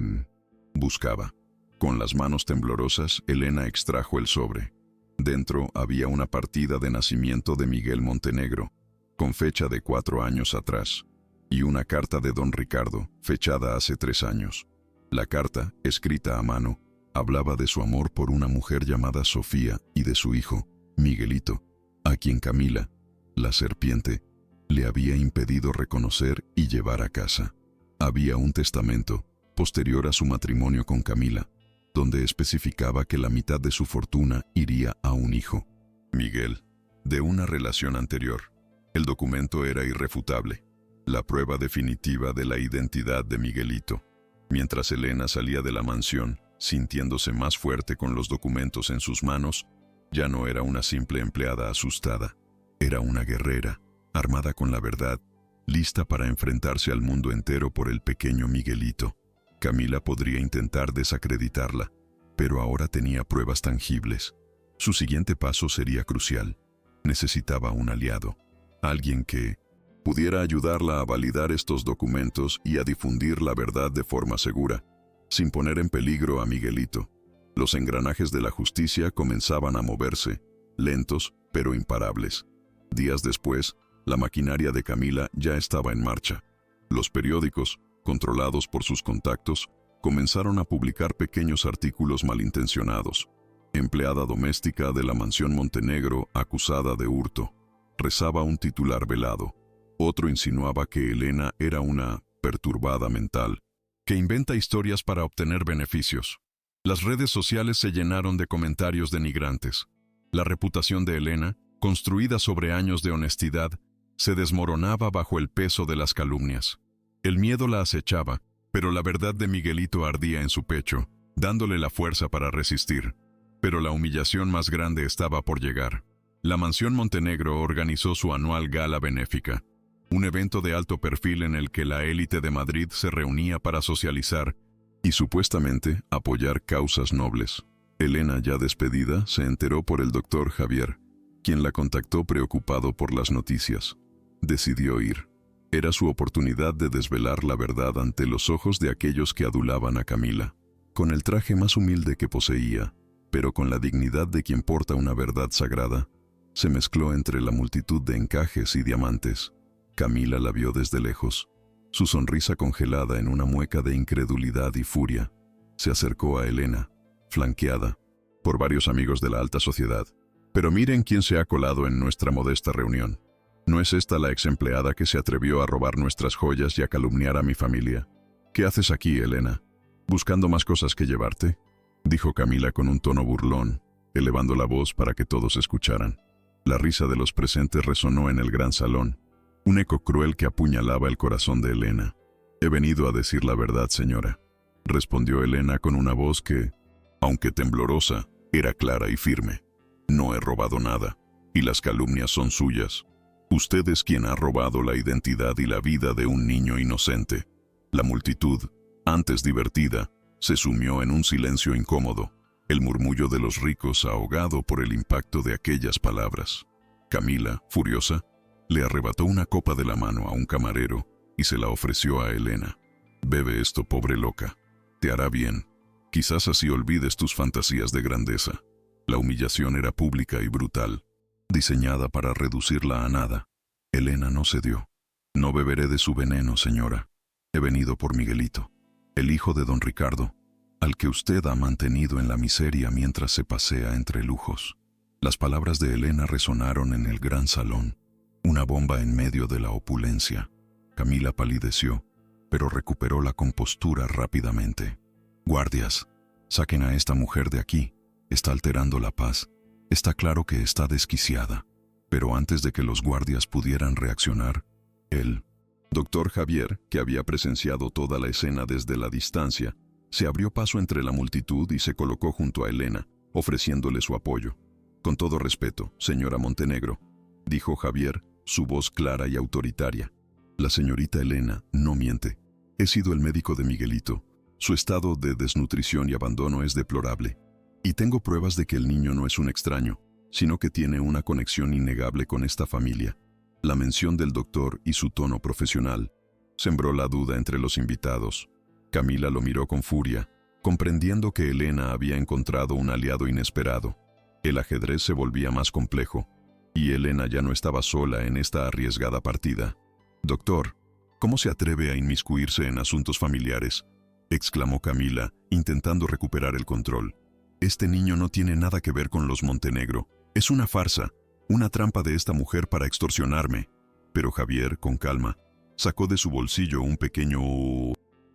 buscaba. Con las manos temblorosas, Elena extrajo el sobre. Dentro había una partida de nacimiento de Miguel Montenegro, con fecha de 4 años atrás, y una carta de don Ricardo, fechada hace 3 años. La carta, escrita a mano, hablaba de su amor por una mujer llamada Sofía y de su hijo, Miguelito, a quien Camila, la serpiente, le había impedido reconocer y llevar a casa. Había un testamento, posterior a su matrimonio con Camila, donde especificaba que la mitad de su fortuna iría a un hijo, Miguel, de una relación anterior. El documento era irrefutable, la prueba definitiva de la identidad de Miguelito. Mientras Elena salía de la mansión, sintiéndose más fuerte con los documentos en sus manos, ya no era una simple empleada asustada. Era una guerrera, armada con la verdad, lista para enfrentarse al mundo entero por el pequeño Miguelito. Camila podría intentar desacreditarla, pero ahora tenía pruebas tangibles. Su siguiente paso sería crucial. Necesitaba un aliado, alguien que pudiera ayudarla a validar estos documentos y a difundir la verdad de forma segura, sin poner en peligro a Miguelito. Los engranajes de la justicia comenzaban a moverse, lentos pero imparables. Días después, la maquinaria de Camila ya estaba en marcha. Los periódicos, controlados por sus contactos, comenzaron a publicar pequeños artículos malintencionados. Empleada doméstica de la mansión Montenegro acusada de hurto, rezaba un titular velado. Otro insinuaba que Elena era una perturbada mental, que inventa historias para obtener beneficios. Las redes sociales se llenaron de comentarios denigrantes. La reputación de Elena, construida sobre años de honestidad, se desmoronaba bajo el peso de las calumnias. El miedo la acechaba, pero la verdad de Miguelito ardía en su pecho, dándole la fuerza para resistir. Pero la humillación más grande estaba por llegar. La Mansión Montenegro organizó su anual gala benéfica, un evento de alto perfil en el que la élite de Madrid se reunía para socializar y supuestamente apoyar causas nobles. Elena, ya despedida, se enteró por el doctor Javier, quien la contactó preocupado por las noticias. Decidió ir. Era su oportunidad de desvelar la verdad ante los ojos de aquellos que adulaban a Camila. Con el traje más humilde que poseía, pero con la dignidad de quien porta una verdad sagrada, se mezcló entre la multitud de encajes y diamantes. Camila la vio desde lejos, su sonrisa congelada en una mueca de incredulidad y furia. Se acercó a Elena, flanqueada por varios amigos de la alta sociedad. Pero miren quién se ha colado en nuestra modesta reunión. ¿No es esta la ex empleada que se atrevió a robar nuestras joyas y a calumniar a mi familia? ¿Qué haces aquí, Elena? ¿Buscando más cosas que llevarte?, dijo Camila con un tono burlón, elevando la voz para que todos escucharan. La risa de los presentes resonó en el gran salón, un eco cruel que apuñalaba el corazón de Elena. «He venido a decir la verdad, señora», respondió Elena con una voz que, aunque temblorosa, era clara y firme. «No he robado nada, y las calumnias son suyas. Usted es quien ha robado la identidad y la vida de un niño inocente». La multitud, antes divertida, se sumió en un silencio incómodo, el murmullo de los ricos ahogado por el impacto de aquellas palabras. Camila, furiosa, le arrebató una copa de la mano a un camarero y se la ofreció a Elena. «Bebe esto, pobre loca. Te hará bien. Quizás así olvides tus fantasías de grandeza». La humillación era pública y brutal, diseñada para reducirla a nada. Elena no cedió. «No beberé de su veneno, señora. He venido por Miguelito, el hijo de don Ricardo, al que usted ha mantenido en la miseria mientras se pasea entre lujos». Las palabras de Elena resonaron en el gran salón, una bomba en medio de la opulencia. Camila palideció, pero recuperó la compostura rápidamente. «Guardias, saquen a esta mujer de aquí. Está alterando la paz. Está claro que está desquiciada». Pero antes de que los guardias pudieran reaccionar, el doctor Javier, que había presenciado toda la escena desde la distancia, se abrió paso entre la multitud y se colocó junto a Elena, ofreciéndole su apoyo. «Con todo respeto, señora Montenegro», dijo Javier, su voz clara y autoritaria. «La señorita Elena no miente. He sido el médico de Miguelito. Su estado de desnutrición y abandono es deplorable. Y tengo pruebas de que el niño no es un extraño, sino que tiene una conexión innegable con esta familia». La mención del doctor y su tono profesional sembró la duda entre los invitados. Camila lo miró con furia, comprendiendo que Elena había encontrado un aliado inesperado. El ajedrez se volvía más complejo, y Elena ya no estaba sola en esta arriesgada partida. «Doctor, ¿cómo se atreve a inmiscuirse en asuntos familiares?», exclamó Camila, intentando recuperar el control. «Este niño no tiene nada que ver con los Montenegro. Es una farsa, una trampa de esta mujer para extorsionarme». Pero Javier, con calma, sacó de su bolsillo un pequeño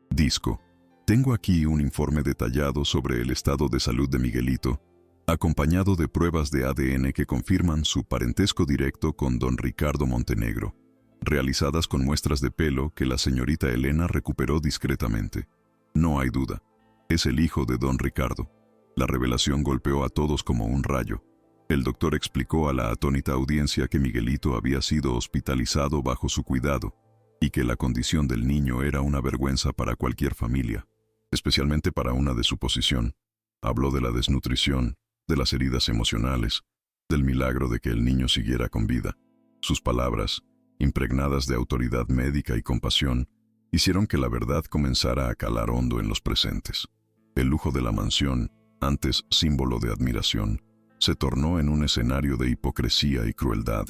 disco. «Tengo aquí un informe detallado sobre el estado de salud de Miguelito, acompañado de pruebas de ADN que confirman su parentesco directo con don Ricardo Montenegro, realizadas con muestras de pelo que la señorita Elena recuperó discretamente. No hay duda, es el hijo de don Ricardo». La revelación golpeó a todos como un rayo. El doctor explicó a la atónita audiencia que Miguelito había sido hospitalizado bajo su cuidado y que la condición del niño era una vergüenza para cualquier familia, especialmente para una de su posición. Habló de la desnutrición, de las heridas emocionales, del milagro de que el niño siguiera con vida. Sus palabras, impregnadas de autoridad médica y compasión, hicieron que la verdad comenzara a calar hondo en los presentes. El lujo de la mansión, antes símbolo de admiración, se tornó en un escenario de hipocresía y crueldad,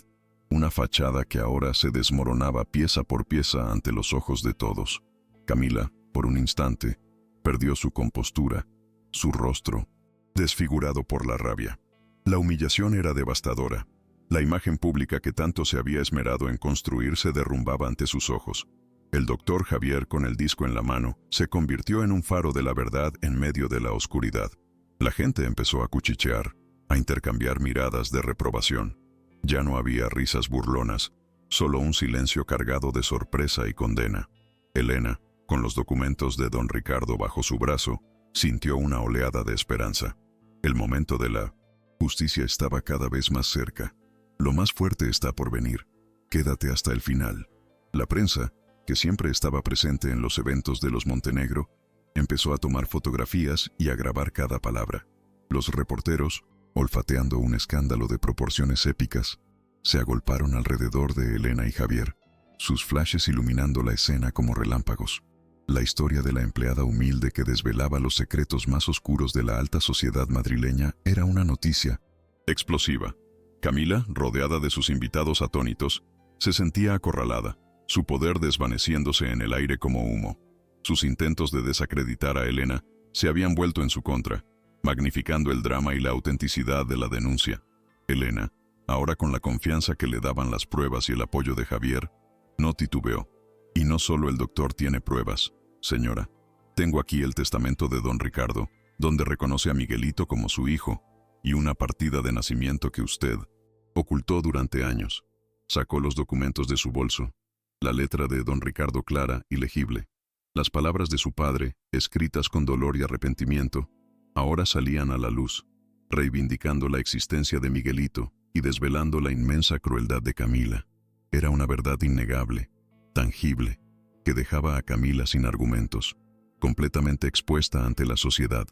una fachada que ahora se desmoronaba pieza por pieza ante los ojos de todos. Camila, por un instante, perdió su compostura, su rostro, desfigurado por la rabia. La humillación era devastadora. La imagen pública que tanto se había esmerado en construir se derrumbaba ante sus ojos. El doctor Javier, con el disco en la mano, se convirtió en un faro de la verdad en medio de la oscuridad. La gente empezó a cuchichear, a intercambiar miradas de reprobación. Ya no había risas burlonas, solo un silencio cargado de sorpresa y condena. Elena, con los documentos de don Ricardo bajo su brazo, sintió una oleada de esperanza. El momento de la justicia estaba cada vez más cerca. Lo más fuerte está por venir. Quédate hasta el final. La prensa, que siempre estaba presente en los eventos de los Montenegro, empezó a tomar fotografías y a grabar cada palabra. Los reporteros, olfateando un escándalo de proporciones épicas, se agolparon alrededor de Elena y Javier, sus flashes iluminando la escena como relámpagos. La historia de la empleada humilde que desvelaba los secretos más oscuros de la alta sociedad madrileña era una noticia explosiva. Camila, rodeada de sus invitados atónitos, se sentía acorralada, su poder desvaneciéndose en el aire como humo. Sus intentos de desacreditar a Elena se habían vuelto en su contra, magnificando el drama y la autenticidad de la denuncia. Elena, ahora con la confianza que le daban las pruebas y el apoyo de Javier, no titubeó. Y no solo el doctor tiene pruebas, señora. Tengo aquí el testamento de don Ricardo, donde reconoce a Miguelito como su hijo, y una partida de nacimiento que usted ocultó durante años. Sacó los documentos de su bolso, la letra de don Ricardo clara y legible. Las palabras de su padre, escritas con dolor y arrepentimiento, ahora salían a la luz, reivindicando la existencia de Miguelito y desvelando la inmensa crueldad de Camila. Era una verdad innegable, tangible, que dejaba a Camila sin argumentos, completamente expuesta ante la sociedad.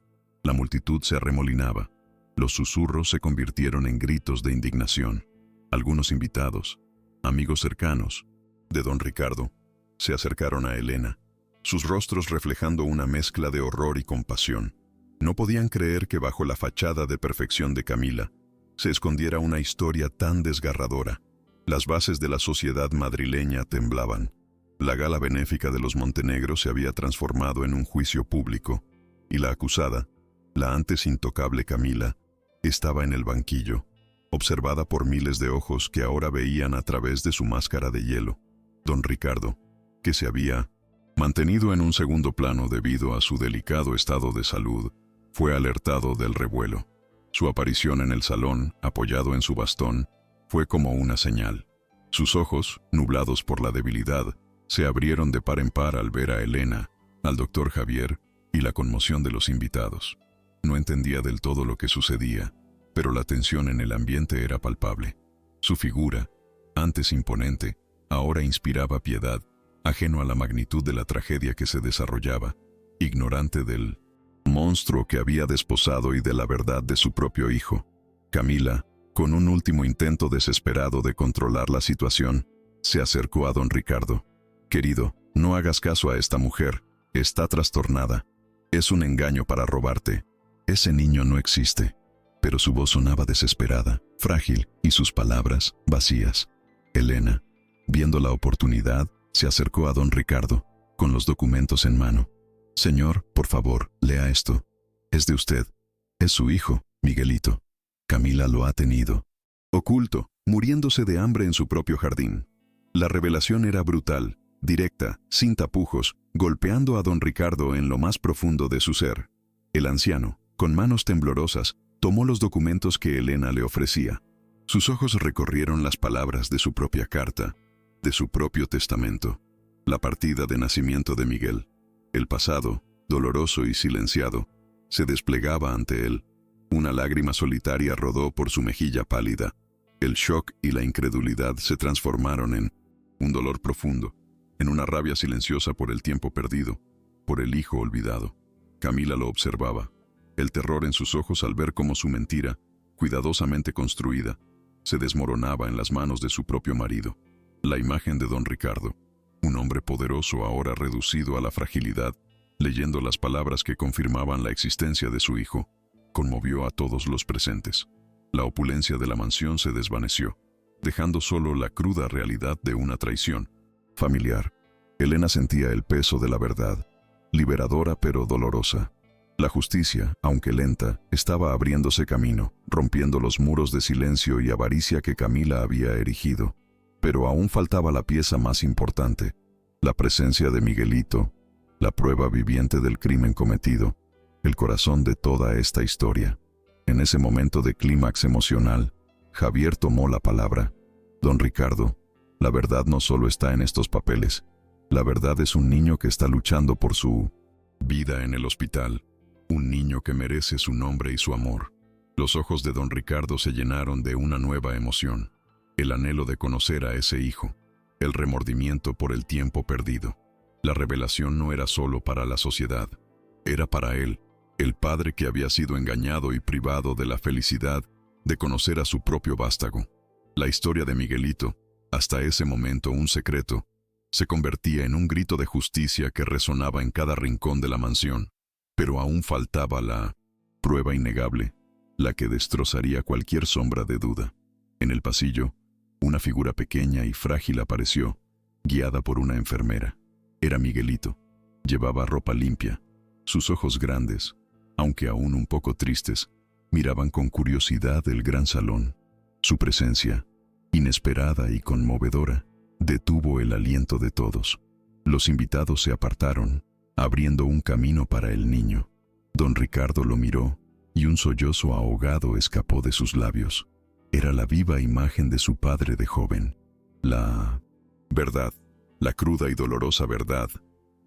La multitud se arremolinaba. Los susurros se convirtieron en gritos de indignación. Algunos invitados, amigos cercanos de don Ricardo, se acercaron a Elena, sus rostros reflejando una mezcla de horror y compasión. No podían creer que bajo la fachada de perfección de Camila se escondiera una historia tan desgarradora. Las bases de la sociedad madrileña temblaban. La gala benéfica de los Montenegro se había transformado en un juicio público, y la acusada, la antes intocable Camila, estaba en el banquillo, observada por miles de ojos que ahora veían a través de su máscara de hielo. Don Ricardo, que se había mantenido en un segundo plano debido a su delicado estado de salud, fue alertado del revuelo. Su aparición en el salón, apoyado en su bastón, fue como una señal. Sus ojos, nublados por la debilidad, se abrieron de par en par al ver a Elena, al doctor Javier y la conmoción de los invitados. No entendía del todo lo que sucedía, pero la tensión en el ambiente era palpable. Su figura, antes imponente, ahora inspiraba piedad, ajeno a la magnitud de la tragedia que se desarrollaba, ignorante del monstruo que había desposado y de la verdad de su propio hijo. Camila, con un último intento desesperado de controlar la situación, se acercó a don Ricardo. Querido, no hagas caso a esta mujer, está trastornada. Es un engaño para robarte. Ese niño no existe. Pero su voz sonaba desesperada, frágil, y sus palabras vacías. Elena, viendo la oportunidad, se acercó a don Ricardo, con los documentos en mano. Señor, por favor, lea esto. Es de usted. Es su hijo, Miguelito. Camila lo ha tenido oculto, muriéndose de hambre en su propio jardín. La revelación era brutal, directa, sin tapujos, golpeando a don Ricardo en lo más profundo de su ser. El anciano, con manos temblorosas, tomó los documentos que Elena le ofrecía. Sus ojos recorrieron las palabras de su propia carta, de su propio testamento, la partida de nacimiento de Miguel. El pasado, doloroso y silenciado, se desplegaba ante él. Una lágrima solitaria rodó por su mejilla pálida. El shock y la incredulidad se transformaron en un dolor profundo, en una rabia silenciosa por el tiempo perdido, por el hijo olvidado. Camila lo observaba, el terror en sus ojos al ver cómo su mentira, cuidadosamente construida, se desmoronaba en las manos de su propio marido. La imagen de don Ricardo, un hombre poderoso ahora reducido a la fragilidad, leyendo las palabras que confirmaban la existencia de su hijo, conmovió a todos los presentes. La opulencia de la mansión se desvaneció, dejando solo la cruda realidad de una traición familiar. Elena sentía el peso de la verdad, liberadora pero dolorosa. La justicia, aunque lenta, estaba abriéndose camino, rompiendo los muros de silencio y avaricia que Camila había erigido. Pero aún faltaba la pieza más importante, La presencia de Miguelito, la prueba viviente del crimen cometido, el corazón de toda esta historia. En ese momento de clímax emocional, Javier tomó la palabra. Don Ricardo, la verdad no solo está en estos papeles. La verdad es un niño que está luchando por su vida en el hospital. Un niño que merece su nombre y su amor. Los ojos de don Ricardo se llenaron de una nueva emoción. El anhelo de conocer a ese hijo. El remordimiento por el tiempo perdido. La revelación no era solo para la sociedad. Era para él, el padre que había sido engañado y privado de la felicidad de conocer a su propio vástago. La historia de Miguelito, hasta ese momento un secreto, se convertía en un grito de justicia que resonaba en cada rincón de la mansión. Pero aún faltaba la prueba innegable, la que destrozaría cualquier sombra de duda. En el pasillo, una figura pequeña y frágil apareció, guiada por una enfermera. Era Miguelito. Llevaba ropa limpia. Sus ojos grandes, aunque aún un poco tristes, miraban con curiosidad el gran salón. Su presencia, inesperada y conmovedora, detuvo el aliento de todos. Los invitados se apartaron, abriendo un camino para el niño. Don Ricardo lo miró, y un sollozo ahogado escapó de sus labios. Era la viva imagen de su padre de joven. La verdad, la cruda y dolorosa verdad,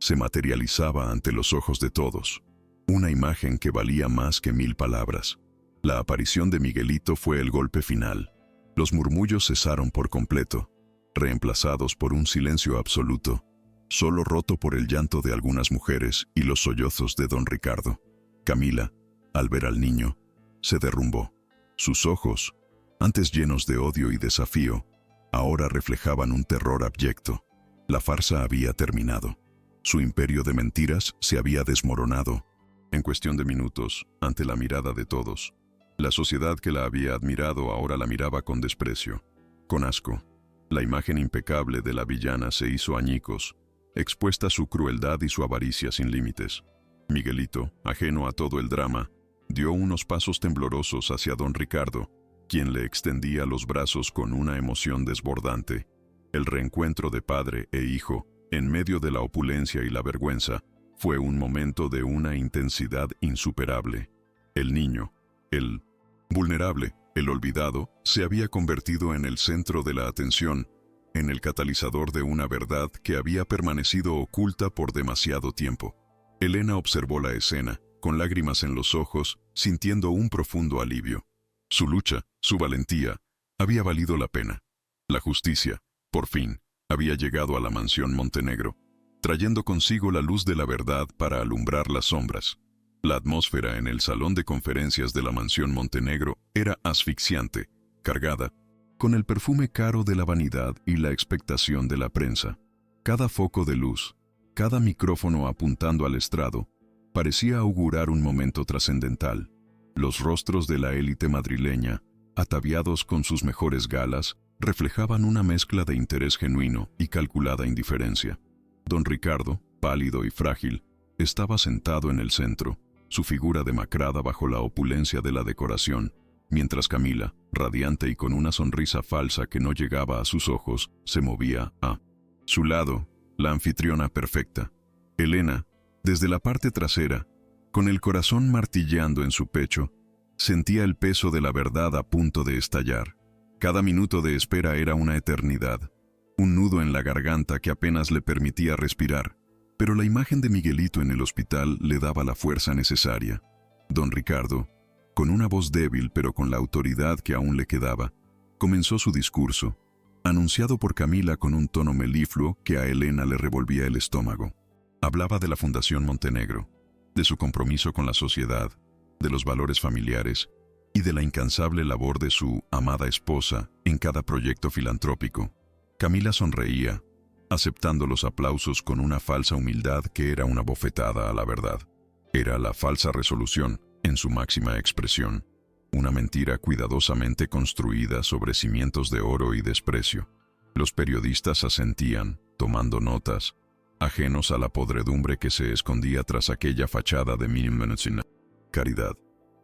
se materializaba ante los ojos de todos. Una imagen que valía más que 1000 palabras. La aparición de Miguelito fue el golpe final. Los murmullos cesaron por completo, reemplazados por un silencio absoluto, solo roto por el llanto de algunas mujeres y los sollozos de don Ricardo. Camila, al ver al niño, se derrumbó. Sus ojos, antes llenos de odio y desafío, ahora reflejaban un terror abyecto. La farsa había terminado. Su imperio de mentiras se había desmoronado. En cuestión de minutos, ante la mirada de todos, la sociedad que la había admirado ahora la miraba con desprecio, con asco. La imagen impecable de la villana se hizo añicos, expuesta a su crueldad y su avaricia sin límites. Miguelito, ajeno a todo el drama, dio unos pasos temblorosos hacia don Ricardo, quien le extendía los brazos con una emoción desbordante. El reencuentro de padre e hijo, en medio de la opulencia y la vergüenza, fue un momento de una intensidad insuperable. El niño, el vulnerable, el olvidado, se había convertido en el centro de la atención, en el catalizador de una verdad que había permanecido oculta por demasiado tiempo. Elena observó la escena, con lágrimas en los ojos, sintiendo un profundo alivio. Su lucha, su valentía, había valido la pena. La justicia, por fin, había llegado a la mansión Montenegro, trayendo consigo la luz de la verdad para alumbrar las sombras. La atmósfera en el salón de conferencias de la mansión Montenegro era asfixiante, cargada, con el perfume caro de la vanidad y la expectación de la prensa. Cada foco de luz, cada micrófono apuntando al estrado, parecía augurar un momento trascendental. Los rostros de la élite madrileña, ataviados con sus mejores galas, reflejaban una mezcla de interés genuino y calculada indiferencia. Don Ricardo, pálido y frágil, estaba sentado en el centro, su figura demacrada bajo la opulencia de la decoración, mientras Camila, radiante y con una sonrisa falsa que no llegaba a sus ojos, se movía a su lado, la anfitriona perfecta. Elena, desde la parte trasera, con el corazón martilleando en su pecho, sentía el peso de la verdad a punto de estallar. Cada minuto de espera era una eternidad, un nudo en la garganta que apenas le permitía respirar, pero la imagen de Miguelito en el hospital le daba la fuerza necesaria. Don Ricardo, con una voz débil pero con la autoridad que aún le quedaba, comenzó su discurso, anunciado por Camila con un tono melifluo que a Elena le revolvía el estómago. Hablaba de la Fundación Montenegro, de su compromiso con la sociedad, de los valores familiares y de la incansable labor de su amada esposa en cada proyecto filantrópico. Camila sonreía, aceptando los aplausos con una falsa humildad que era una bofetada a la verdad. Era la falsa resolución en su máxima expresión, una mentira cuidadosamente construida sobre cimientos de oro y desprecio. Los periodistas asentían, tomando notas, ajenos a la podredumbre que se escondía tras aquella fachada de mínima caridad.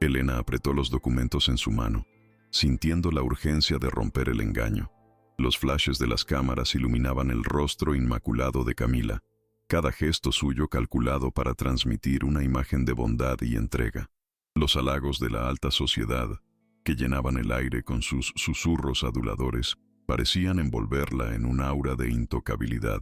Elena apretó los documentos en su mano, sintiendo la urgencia de romper el engaño. Los flashes de las cámaras iluminaban el rostro inmaculado de Camila, cada gesto suyo calculado para transmitir una imagen de bondad y entrega. Los halagos de la alta sociedad, que llenaban el aire con sus susurros aduladores, parecían envolverla en un aura de intocabilidad.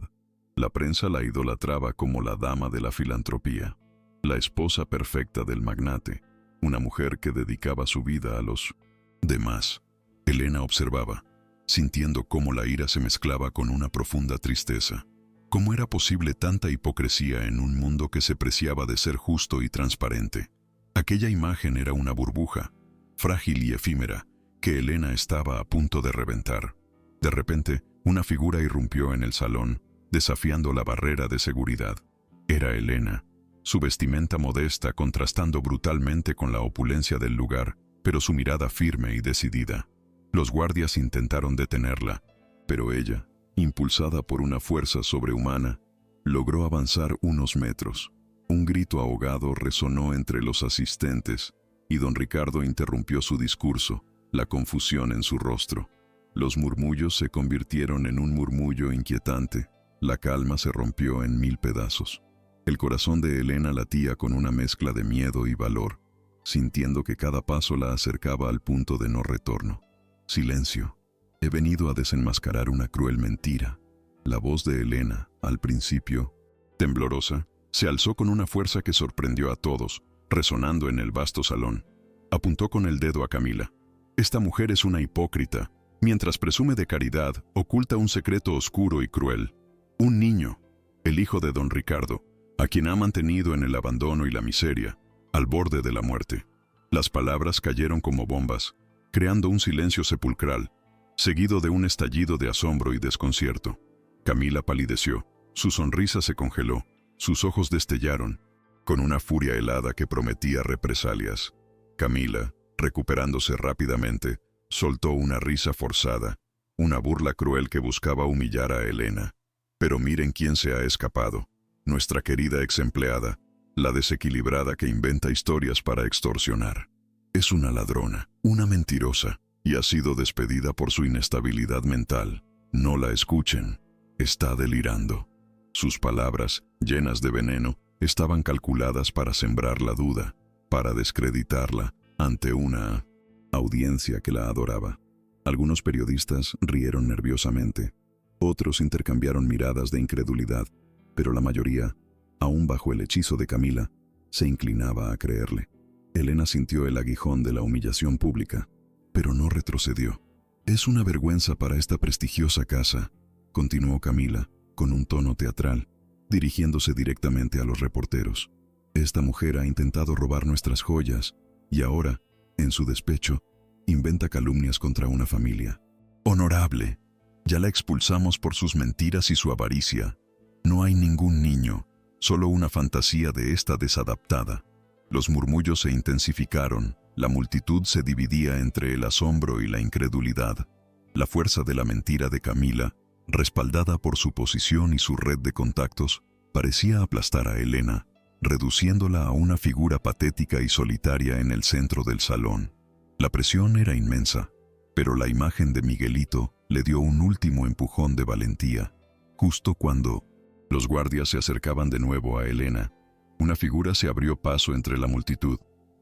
La prensa la idolatraba como la dama de la filantropía, la esposa perfecta del magnate, una mujer que dedicaba su vida a los demás. Elena observaba, sintiendo cómo la ira se mezclaba con una profunda tristeza. ¿Cómo era posible tanta hipocresía en un mundo que se preciaba de ser justo y transparente? Aquella imagen era una burbuja, frágil y efímera, que Elena estaba a punto de reventar. De repente, una figura irrumpió en el salón, desafiando la barrera de seguridad. Era Elena, su vestimenta modesta contrastando brutalmente con la opulencia del lugar, pero su mirada firme y decidida. Los guardias intentaron detenerla, pero ella, impulsada por una fuerza sobrehumana, logró avanzar unos metros. Un grito ahogado resonó entre los asistentes, y don Ricardo interrumpió su discurso, la confusión en su rostro. Los murmullos se convirtieron en un murmullo inquietante. La calma se rompió en 1000 pedazos. El corazón de Elena latía con una mezcla de miedo y valor, sintiendo que cada paso la acercaba al punto de no retorno. Silencio. He venido a desenmascarar una cruel mentira. La voz de Elena, al principio, temblorosa, se alzó con una fuerza que sorprendió a todos, resonando en el vasto salón. Apuntó con el dedo a Camila. Esta mujer es una hipócrita. Mientras presume de caridad, oculta un secreto oscuro y cruel. Un niño, el hijo de don Ricardo, a quien ha mantenido en el abandono y la miseria, al borde de la muerte. Las palabras cayeron como bombas, creando un silencio sepulcral, seguido de un estallido de asombro y desconcierto. Camila palideció, su sonrisa se congeló, sus ojos destellaron, con una furia helada que prometía represalias. Camila, recuperándose rápidamente, soltó una risa forzada, una burla cruel que buscaba humillar a Elena. Pero miren quién se ha escapado, nuestra querida ex empleada, la desequilibrada que inventa historias para extorsionar. Es una ladrona, una mentirosa, y ha sido despedida por su inestabilidad mental. No la escuchen, está delirando. Sus palabras, llenas de veneno, estaban calculadas para sembrar la duda, para descreditarla ante una audiencia que la adoraba. Algunos periodistas rieron nerviosamente. Otros intercambiaron miradas de incredulidad, pero la mayoría, aún bajo el hechizo de Camila, se inclinaba a creerle. Elena sintió el aguijón de la humillación pública, pero no retrocedió. «Es una vergüenza para esta prestigiosa casa», continuó Camila, con un tono teatral, dirigiéndose directamente a los reporteros. «Esta mujer ha intentado robar nuestras joyas, y ahora, en su despecho, inventa calumnias contra una familia. Honorable, ya la expulsamos por sus mentiras y su avaricia. No hay ningún niño, solo una fantasía de esta desadaptada». Los murmullos se intensificaron, la multitud se dividía entre el asombro y la incredulidad. La fuerza de la mentira de Camila, respaldada por su posición y su red de contactos, parecía aplastar a Elena, reduciéndola a una figura patética y solitaria en el centro del salón. La presión era inmensa, pero la imagen de Miguelito le dio un último empujón de valentía. Justo cuando los guardias se acercaban de nuevo a Elena, una figura se abrió paso entre la multitud,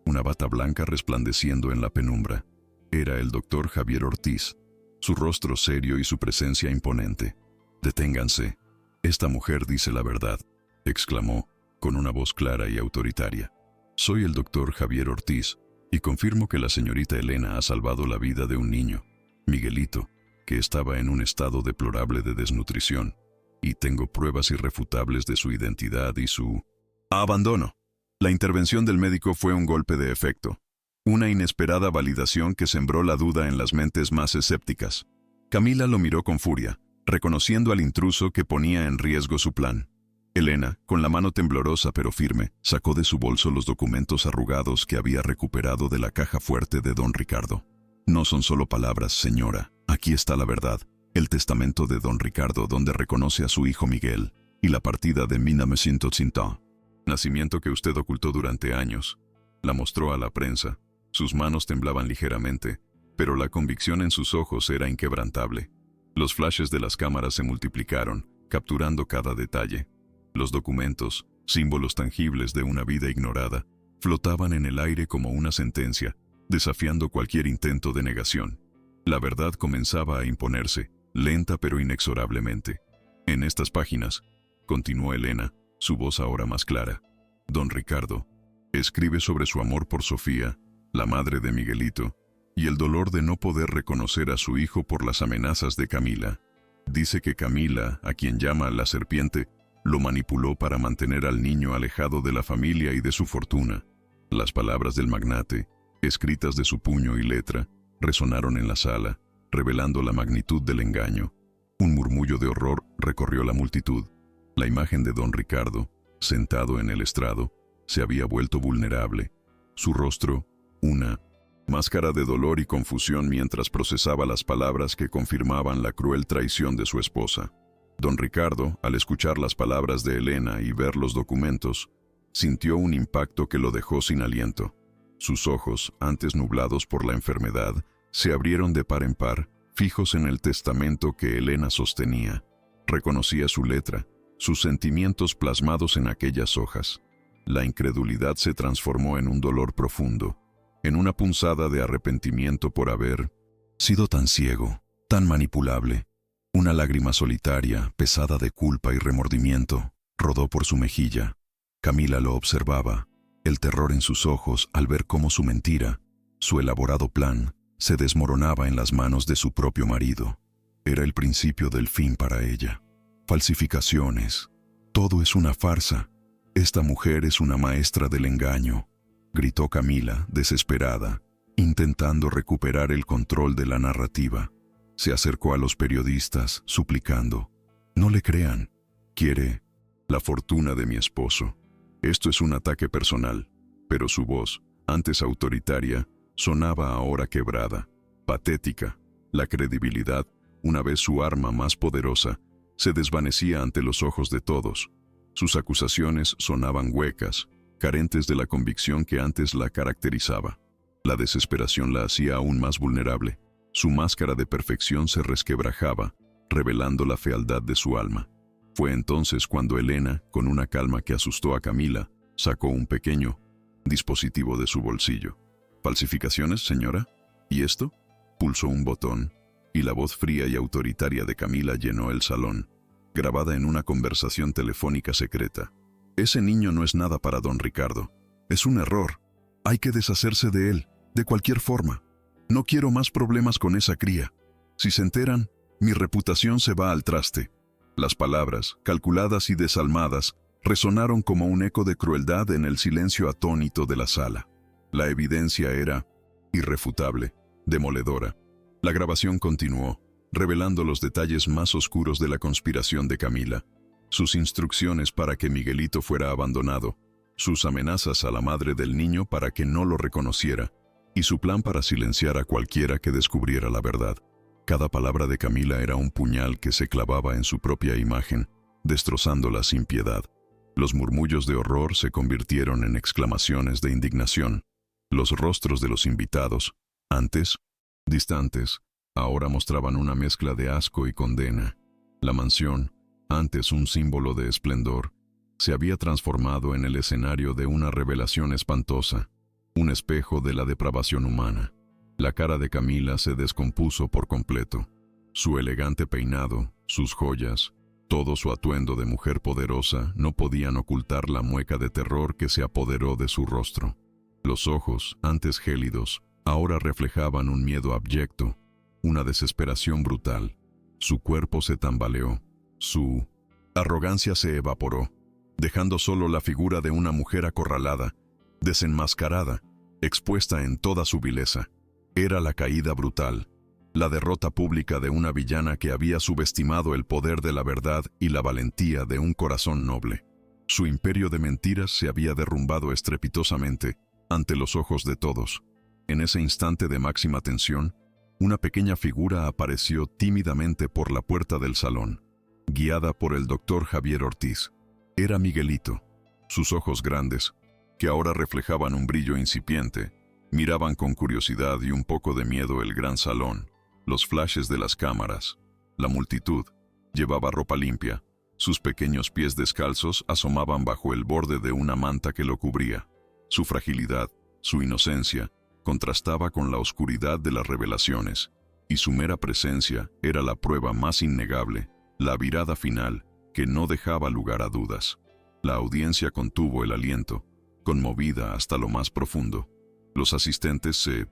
una bata blanca resplandeciendo en la penumbra. Era el doctor Javier Ortiz, su rostro serio y su presencia imponente. «Deténganse, esta mujer dice la verdad», exclamó, con una voz clara y autoritaria. «Soy el doctor Javier Ortiz, y confirmo que la señorita Elena ha salvado la vida de un niño, Miguelito, que estaba en un estado deplorable de desnutrición, y tengo pruebas irrefutables de su identidad y su abandono». La intervención del médico fue un golpe de efecto, una inesperada validación que sembró la duda en las mentes más escépticas. Camila lo miró con furia, reconociendo al intruso que ponía en riesgo su plan. Elena, con la mano temblorosa pero firme, sacó de su bolso los documentos arrugados que había recuperado de la caja fuerte de don Ricardo. «No son solo palabras, señora. Aquí está la verdad. El testamento de don Ricardo donde reconoce a su hijo Miguel, y la partida de 1950. Nacimiento que usted ocultó durante años». La mostró a la prensa. Sus manos temblaban ligeramente, pero la convicción en sus ojos era inquebrantable. Los flashes de las cámaras se multiplicaron, capturando cada detalle. Los documentos, símbolos tangibles de una vida ignorada, flotaban en el aire como una sentencia, desafiando cualquier intento de negación. La verdad comenzaba a imponerse, lenta pero inexorablemente. En estas páginas, continuó Elena, su voz ahora más clara, don Ricardo escribe sobre su amor por Sofía, la madre de Miguelito, y el dolor de no poder reconocer a su hijo por las amenazas de Camila. Dice que Camila, a quien llama la serpiente, lo manipuló para mantener al niño alejado de la familia y de su fortuna. Las palabras del magnate, escritas de su puño y letra, resonaron en la sala, revelando la magnitud del engaño. Un murmullo de horror recorrió la multitud. La imagen de don Ricardo, sentado en el estrado, se había vuelto vulnerable. Su rostro, una máscara de dolor y confusión mientras procesaba las palabras que confirmaban la cruel traición de su esposa. Don Ricardo, al escuchar las palabras de Elena y ver los documentos, sintió un impacto que lo dejó sin aliento. Sus ojos, antes nublados por la enfermedad, se abrieron de par en par, fijos en el testamento que Elena sostenía. Reconocía su letra, sus sentimientos plasmados en aquellas hojas. La incredulidad se transformó en un dolor profundo, en una punzada de arrepentimiento por haber sido tan ciego, tan manipulable. Una lágrima solitaria, pesada de culpa y remordimiento, rodó por su mejilla. Camila lo observaba, el terror en sus ojos al ver cómo su mentira, su elaborado plan, se desmoronaba en las manos de su propio marido. Era el principio del fin para ella. Falsificaciones. Todo es una farsa. Esta mujer es una maestra del engaño, gritó Camila, desesperada, intentando recuperar el control de la narrativa. Se acercó a los periodistas, suplicando: «No le crean. Quiere la fortuna de mi esposo. Esto es un ataque personal». Pero su voz, antes autoritaria, sonaba ahora quebrada, patética. La credibilidad, una vez su arma más poderosa, se desvanecía ante los ojos de todos. Sus acusaciones sonaban huecas, carentes de la convicción que antes la caracterizaba. La desesperación la hacía aún más vulnerable. Su máscara de perfección se resquebrajaba, revelando la fealdad de su alma. Fue entonces cuando Elena, con una calma que asustó a Camila, sacó un pequeño dispositivo de su bolsillo. «¿Falsificaciones, señora? ¿Y esto?». Pulsó un botón, y la voz fría y autoritaria de Camila llenó el salón, grabada en una conversación telefónica secreta. «Ese niño no es nada para don Ricardo. Es un error. Hay que deshacerse de él, de cualquier forma. No quiero más problemas con esa cría. Si se enteran, mi reputación se va al traste». Las palabras, calculadas y desalmadas, resonaron como un eco de crueldad en el silencio atónito de la sala. La evidencia era irrefutable, demoledora. La grabación continuó, revelando los detalles más oscuros de la conspiración de Camila. Sus instrucciones para que Miguelito fuera abandonado, sus amenazas a la madre del niño para que no lo reconociera, y su plan para silenciar a cualquiera que descubriera la verdad. Cada palabra de Camila era un puñal que se clavaba en su propia imagen, destrozándola sin piedad. Los murmullos de horror se convirtieron en exclamaciones de indignación. Los rostros de los invitados, antes distantes, ahora mostraban una mezcla de asco y condena. La mansión, antes un símbolo de esplendor, se había transformado en el escenario de una revelación espantosa, un espejo de la depravación humana. La cara de Camila se descompuso por completo. Su elegante peinado, sus joyas, todo su atuendo de mujer poderosa no podían ocultar la mueca de terror que se apoderó de su rostro. Los ojos, antes gélidos, ahora reflejaban un miedo abyecto, una desesperación brutal. Su cuerpo se tambaleó, su arrogancia se evaporó, dejando solo la figura de una mujer acorralada, desenmascarada, expuesta en toda su vileza. Era la caída brutal, la derrota pública de una villana que había subestimado el poder de la verdad y la valentía de un corazón noble. Su imperio de mentiras se había derrumbado estrepitosamente ante los ojos de todos. En ese instante de máxima tensión, una pequeña figura apareció tímidamente por la puerta del salón, guiada por el doctor Javier Ortiz. Era Miguelito. Sus ojos grandes, que ahora reflejaban un brillo incipiente, miraban con curiosidad y un poco de miedo el gran salón, los flashes de las cámaras, La multitud llevaba ropa limpia. Sus pequeños pies descalzos asomaban bajo el borde de una manta que lo cubría. Su fragilidad, su inocencia, contrastaba con la oscuridad de las revelaciones, y su mera presencia era la prueba más innegable, la virada final, que no dejaba lugar a dudas. La audiencia contuvo el aliento, conmovida hasta lo más profundo. Los asistentes se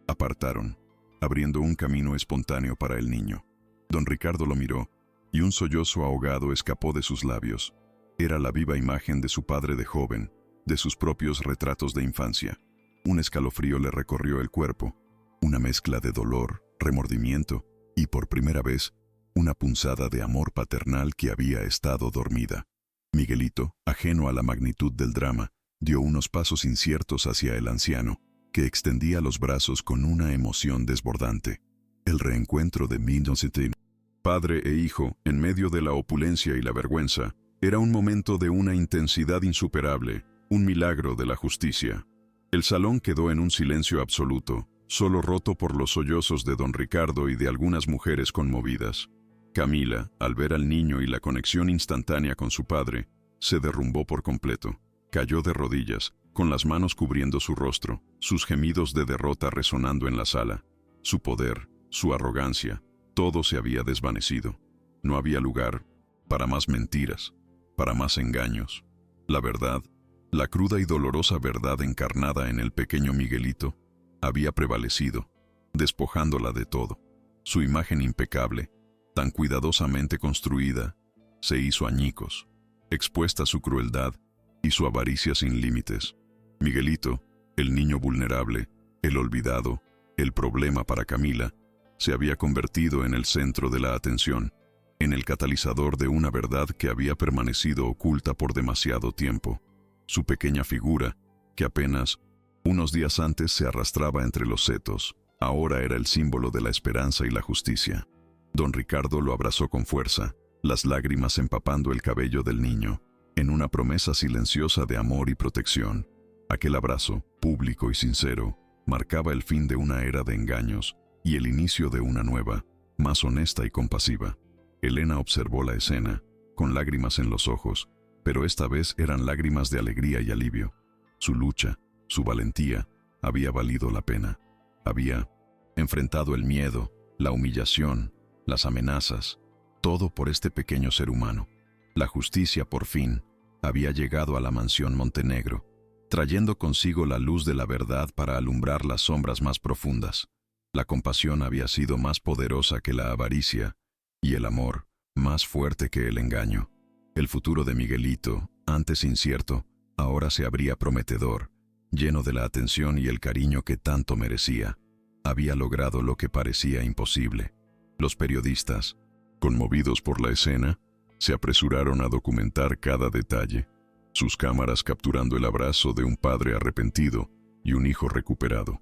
apartaron, abriendo un camino espontáneo para el niño. Don Ricardo lo miró, y un sollozo ahogado escapó de sus labios. Era la viva imagen de su padre de joven, de sus propios retratos de infancia. Un escalofrío le recorrió el cuerpo, una mezcla de dolor, remordimiento y, por primera vez, una punzada de amor paternal que había estado dormida. Miguelito, ajeno a la magnitud del drama, dio unos pasos inciertos hacia el anciano, que extendía los brazos con una emoción desbordante. El reencuentro de 1900. Padre e hijo, en medio de la opulencia y la vergüenza, era un momento de una intensidad insuperable, un milagro de la justicia. El salón quedó en un silencio absoluto, solo roto por los sollozos de don Ricardo y de algunas mujeres conmovidas. Camila, al ver al niño y la conexión instantánea con su padre, se derrumbó por completo. Cayó de rodillas, con las manos cubriendo su rostro, sus gemidos de derrota resonando en la sala. Su poder, su arrogancia, todo se había desvanecido. No había lugar para más mentiras, para más engaños. La verdad, la cruda y dolorosa verdad encarnada en el pequeño Miguelito, había prevalecido, despojándola de todo. Su imagen impecable, tan cuidadosamente construida, se hizo añicos, expuesta a su crueldad y su avaricia sin límites. Miguelito, el niño vulnerable, el olvidado, el problema para Camila, se había convertido en el centro de la atención, en el catalizador de una verdad que había permanecido oculta por demasiado tiempo. Su pequeña figura, que apenas unos días antes se arrastraba entre los setos, ahora era el símbolo de la esperanza y la justicia. Don Ricardo lo abrazó con fuerza, las lágrimas empapando el cabello del niño, en una promesa silenciosa de amor y protección. Aquel abrazo, público y sincero, marcaba el fin de una era de engaños y el inicio de una nueva, más honesta y compasiva. Elena observó la escena, con lágrimas en los ojos, pero esta vez eran lágrimas de alegría y alivio. Su lucha, su valentía, había valido la pena. Había enfrentado el miedo, la humillación, las amenazas, todo por este pequeño ser humano. La justicia, por fin, había llegado a la mansión Montenegro, trayendo consigo la luz de la verdad para alumbrar las sombras más profundas. La compasión había sido más poderosa que la avaricia, y el amor, más fuerte que el engaño. El futuro de Miguelito, antes incierto, ahora se abría prometedor, lleno de la atención y el cariño que tanto merecía. Había logrado lo que parecía imposible. Los periodistas, conmovidos por la escena, se apresuraron a documentar cada detalle, sus cámaras capturando el abrazo de un padre arrepentido y un hijo recuperado.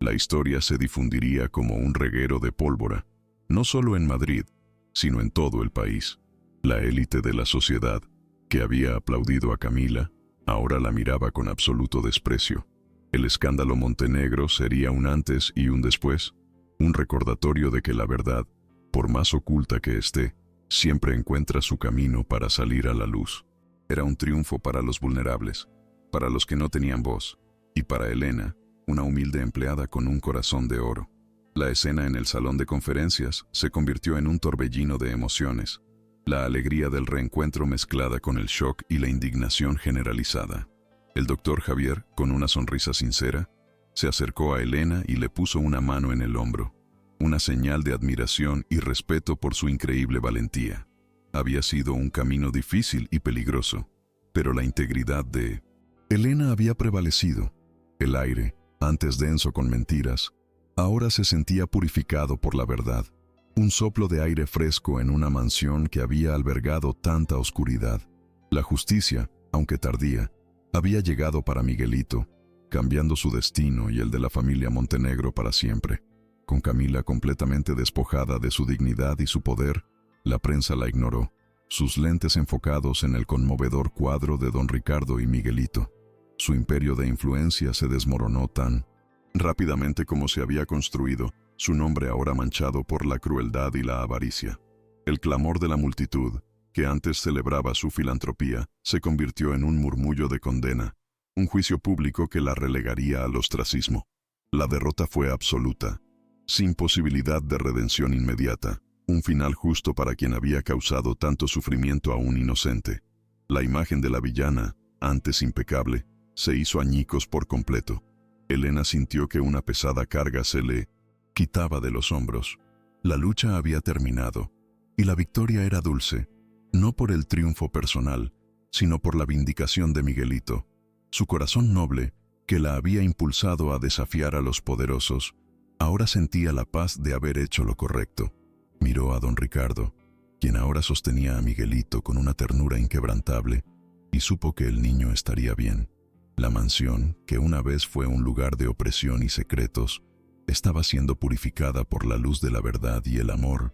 La historia se difundiría como un reguero de pólvora, no solo en Madrid, sino en todo el país. La élite de la sociedad, que había aplaudido a Camila, ahora la miraba con absoluto desprecio. El escándalo Montenegro sería un antes y un después, un recordatorio de que la verdad, por más oculta que esté, siempre encuentra su camino para salir a la luz. Era un triunfo para los vulnerables, para los que no tenían voz, y para Elena, una humilde empleada con un corazón de oro. La escena en el salón de conferencias se convirtió en un torbellino de emociones, la alegría del reencuentro mezclada con el shock y la indignación generalizada. El doctor Javier, con una sonrisa sincera, se acercó a Elena y le puso una mano en el hombro, una señal de admiración y respeto por su increíble valentía. Había sido un camino difícil y peligroso, pero la integridad de Elena había prevalecido. El aire, antes denso con mentiras, ahora se sentía purificado por la verdad. Un soplo de aire fresco en una mansión que había albergado tanta oscuridad. La justicia, aunque tardía, había llegado para Miguelito, cambiando su destino y el de la familia Montenegro para siempre. Con Camila completamente despojada de su dignidad y su poder, la prensa la ignoró, sus lentes enfocados en el conmovedor cuadro de don Ricardo y Miguelito. Su imperio de influencia se desmoronó tan rápidamente como se había construido, su nombre ahora manchado por la crueldad y la avaricia. El clamor de la multitud, que antes celebraba su filantropía, se convirtió en un murmullo de condena, un juicio público que la relegaría al ostracismo. La derrota fue absoluta, sin posibilidad de redención inmediata, un final justo para quien había causado tanto sufrimiento a un inocente. La imagen de la villana, antes impecable, se hizo añicos por completo. Elena sintió que una pesada carga se le quitaba de los hombros. La lucha había terminado, y la victoria era dulce, no por el triunfo personal, sino por la vindicación de Miguelito. Su corazón noble, que la había impulsado a desafiar a los poderosos, ahora sentía la paz de haber hecho lo correcto. Miró a don Ricardo, quien ahora sostenía a Miguelito con una ternura inquebrantable, y supo que el niño estaría bien. La mansión, que una vez fue un lugar de opresión y secretos, estaba siendo purificada por la luz de la verdad y el amor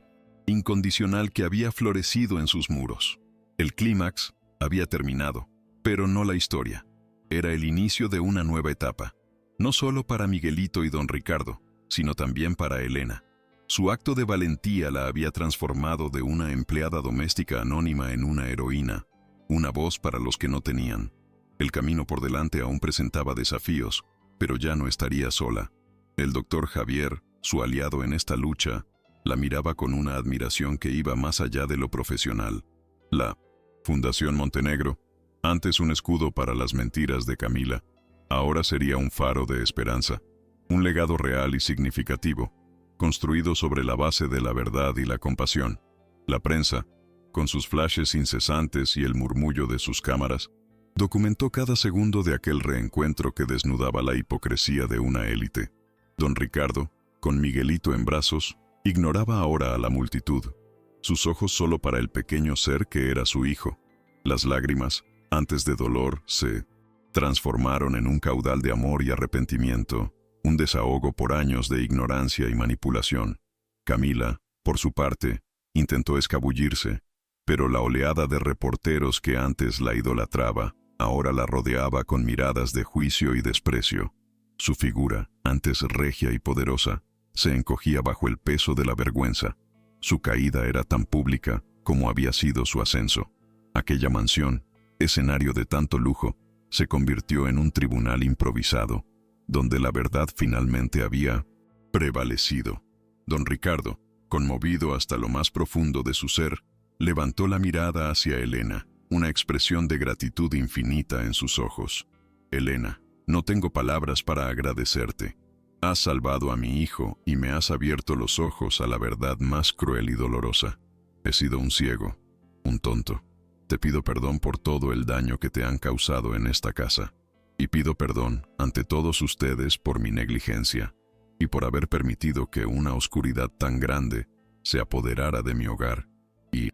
incondicional que había florecido en sus muros. El clímax había terminado, pero no la historia. Era el inicio de una nueva etapa, no solo para Miguelito y don Ricardo, sino también para Elena. Su acto de valentía la había transformado de una empleada doméstica anónima en una heroína, una voz para los que no tenían. El camino por delante aún presentaba desafíos, pero ya no estaría sola. El doctor Javier, su aliado en esta lucha, la miraba con una admiración que iba más allá de lo profesional. La Fundación Montenegro, antes un escudo para las mentiras de Camila, ahora sería un faro de esperanza, un legado real y significativo, construido sobre la base de la verdad y la compasión. La prensa, con sus flashes incesantes y el murmullo de sus cámaras, documentó cada segundo de aquel reencuentro que desnudaba la hipocresía de una élite. Don Ricardo, con Miguelito en brazos, ignoraba ahora a la multitud, sus ojos solo para el pequeño ser que era su hijo. Las lágrimas, antes de dolor, se transformaron en un caudal de amor y arrepentimiento, un desahogo por años de ignorancia y manipulación. Camila, por su parte, intentó escabullirse, pero la oleada de reporteros que antes la idolatraba, ahora la rodeaba con miradas de juicio y desprecio. Su figura, antes regia y poderosa, se encogía bajo el peso de la vergüenza. Su caída era tan pública como había sido su ascenso. Aquella mansión, escenario de tanto lujo, se convirtió en un tribunal improvisado, donde la verdad finalmente había prevalecido. Don Ricardo, conmovido hasta lo más profundo de su ser, levantó la mirada hacia Elena, una expresión de gratitud infinita en sus ojos. Elena, no tengo palabras para agradecerte. Has salvado a mi hijo y me has abierto los ojos a la verdad más cruel y dolorosa. He sido un ciego, un tonto. Te pido perdón por todo el daño que te han causado en esta casa. Y pido perdón ante todos ustedes por mi negligencia y por haber permitido que una oscuridad tan grande se apoderara de mi hogar y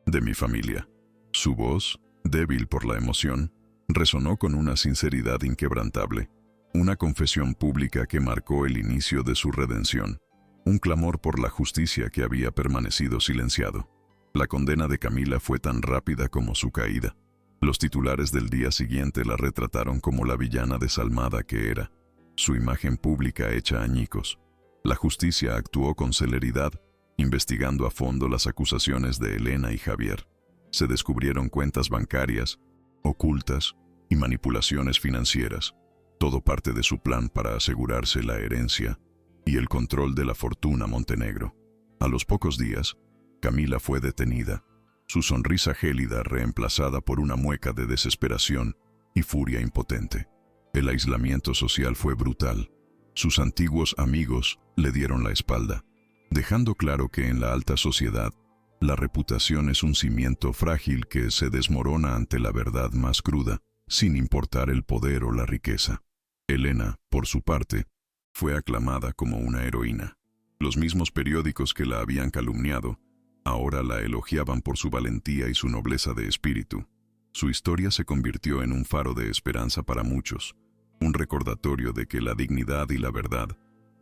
de mi familia. Su voz, débil por la emoción, resonó con una sinceridad inquebrantable. Una confesión pública que marcó el inicio de su redención, un clamor por la justicia que había permanecido silenciado. La condena de Camila fue tan rápida como su caída. Los titulares del día siguiente la retrataron como la villana desalmada que era, su imagen pública hecha añicos. La justicia actuó con celeridad, investigando a fondo las acusaciones de Elena y Javier. Se descubrieron cuentas bancarias, ocultas y manipulaciones financieras. Todo parte de su plan para asegurarse la herencia y el control de la fortuna Montenegro. A los pocos días, Camila fue detenida, su sonrisa gélida reemplazada por una mueca de desesperación y furia impotente. El aislamiento social fue brutal. Sus antiguos amigos le dieron la espalda, dejando claro que en la alta sociedad, la reputación es un cimiento frágil que se desmorona ante la verdad más cruda, sin importar el poder o la riqueza. Elena, por su parte, fue aclamada como una heroína. Los mismos periódicos que la habían calumniado, ahora la elogiaban por su valentía y su nobleza de espíritu. Su historia se convirtió en un faro de esperanza para muchos, un recordatorio de que la dignidad y la verdad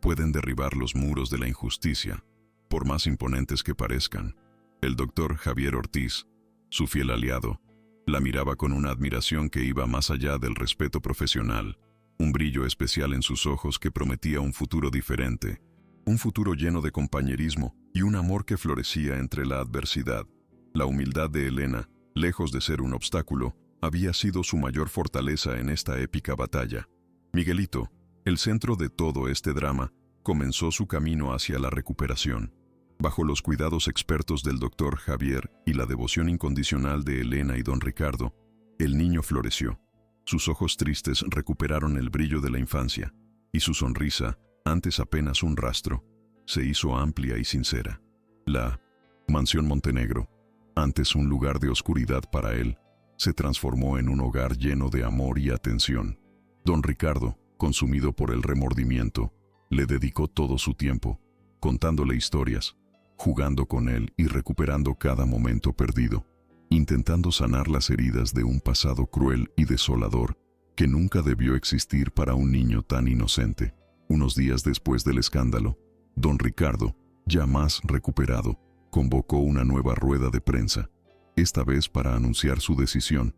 pueden derribar los muros de la injusticia, por más imponentes que parezcan. El doctor Javier Ortiz, su fiel aliado, la miraba con una admiración que iba más allá del respeto profesional, un brillo especial en sus ojos que prometía un futuro diferente, un futuro lleno de compañerismo y un amor que florecía entre la adversidad. La humildad de Elena, lejos de ser un obstáculo, había sido su mayor fortaleza en esta épica batalla. Miguelito, el centro de todo este drama, comenzó su camino hacia la recuperación. Bajo los cuidados expertos del doctor Javier y la devoción incondicional de Elena y don Ricardo, el niño floreció. Sus ojos tristes recuperaron el brillo de la infancia, y su sonrisa, antes apenas un rastro, se hizo amplia y sincera. La mansión Montenegro, antes un lugar de oscuridad para él, se transformó en un hogar lleno de amor y atención. Don Ricardo, consumido por el remordimiento, le dedicó todo su tiempo, contándole historias, jugando con él y recuperando cada momento perdido, intentando sanar las heridas de un pasado cruel y desolador que nunca debió existir para un niño tan inocente. Unos días después del escándalo, don Ricardo, ya más recuperado, convocó una nueva rueda de prensa, esta vez para anunciar su decisión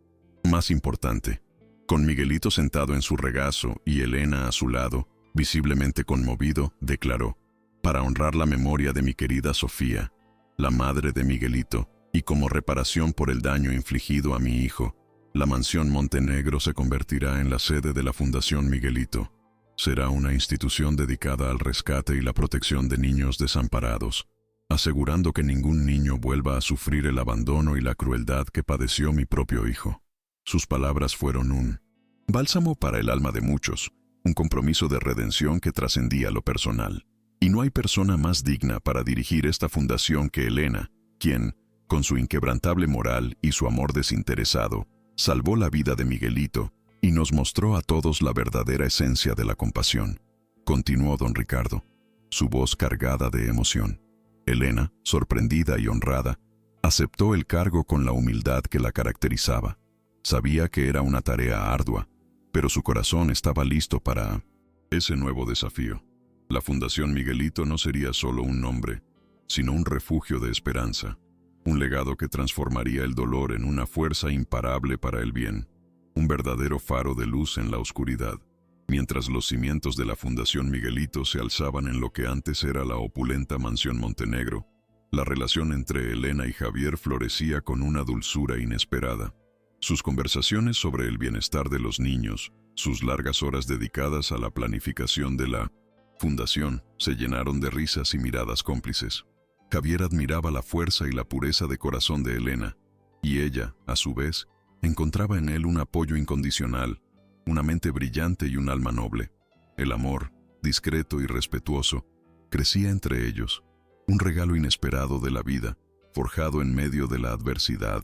más importante. Con Miguelito sentado en su regazo y Elena a su lado, visiblemente conmovido, declaró: «Para honrar la memoria de mi querida Sofía, la madre de Miguelito, y como reparación por el daño infligido a mi hijo, la mansión Montenegro se convertirá en la sede de la Fundación Miguelito. Será una institución dedicada al rescate y la protección de niños desamparados, asegurando que ningún niño vuelva a sufrir el abandono y la crueldad que padeció mi propio hijo». Sus palabras fueron un bálsamo para el alma de muchos, un compromiso de redención que trascendía lo personal. Y no hay persona más digna para dirigir esta fundación que Elena, quien, con su inquebrantable moral y su amor desinteresado, salvó la vida de Miguelito y nos mostró a todos la verdadera esencia de la compasión. Continuó don Ricardo, su voz cargada de emoción. Elena, sorprendida y honrada, aceptó el cargo con la humildad que la caracterizaba. Sabía que era una tarea ardua, pero su corazón estaba listo para ese nuevo desafío. La Fundación Miguelito no sería solo un nombre, sino un refugio de esperanza, un legado que transformaría el dolor en una fuerza imparable para el bien, un verdadero faro de luz en la oscuridad. Mientras los cimientos de la Fundación Miguelito se alzaban en lo que antes era la opulenta mansión Montenegro, la relación entre Elena y Javier florecía con una dulzura inesperada. Sus conversaciones sobre el bienestar de los niños, sus largas horas dedicadas a la planificación de la fundación, se llenaron de risas y miradas cómplices. Javier admiraba la fuerza y la pureza de corazón de Elena, y ella, a su vez, encontraba en él un apoyo incondicional, una mente brillante y un alma noble. El amor, discreto y respetuoso, crecía entre ellos, un regalo inesperado de la vida, forjado en medio de la adversidad,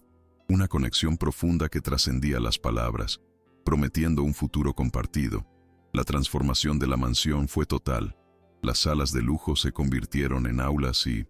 una conexión profunda que trascendía las palabras, prometiendo un futuro compartido. La transformación de la mansión fue total. Las salas de lujo se convirtieron en aulas y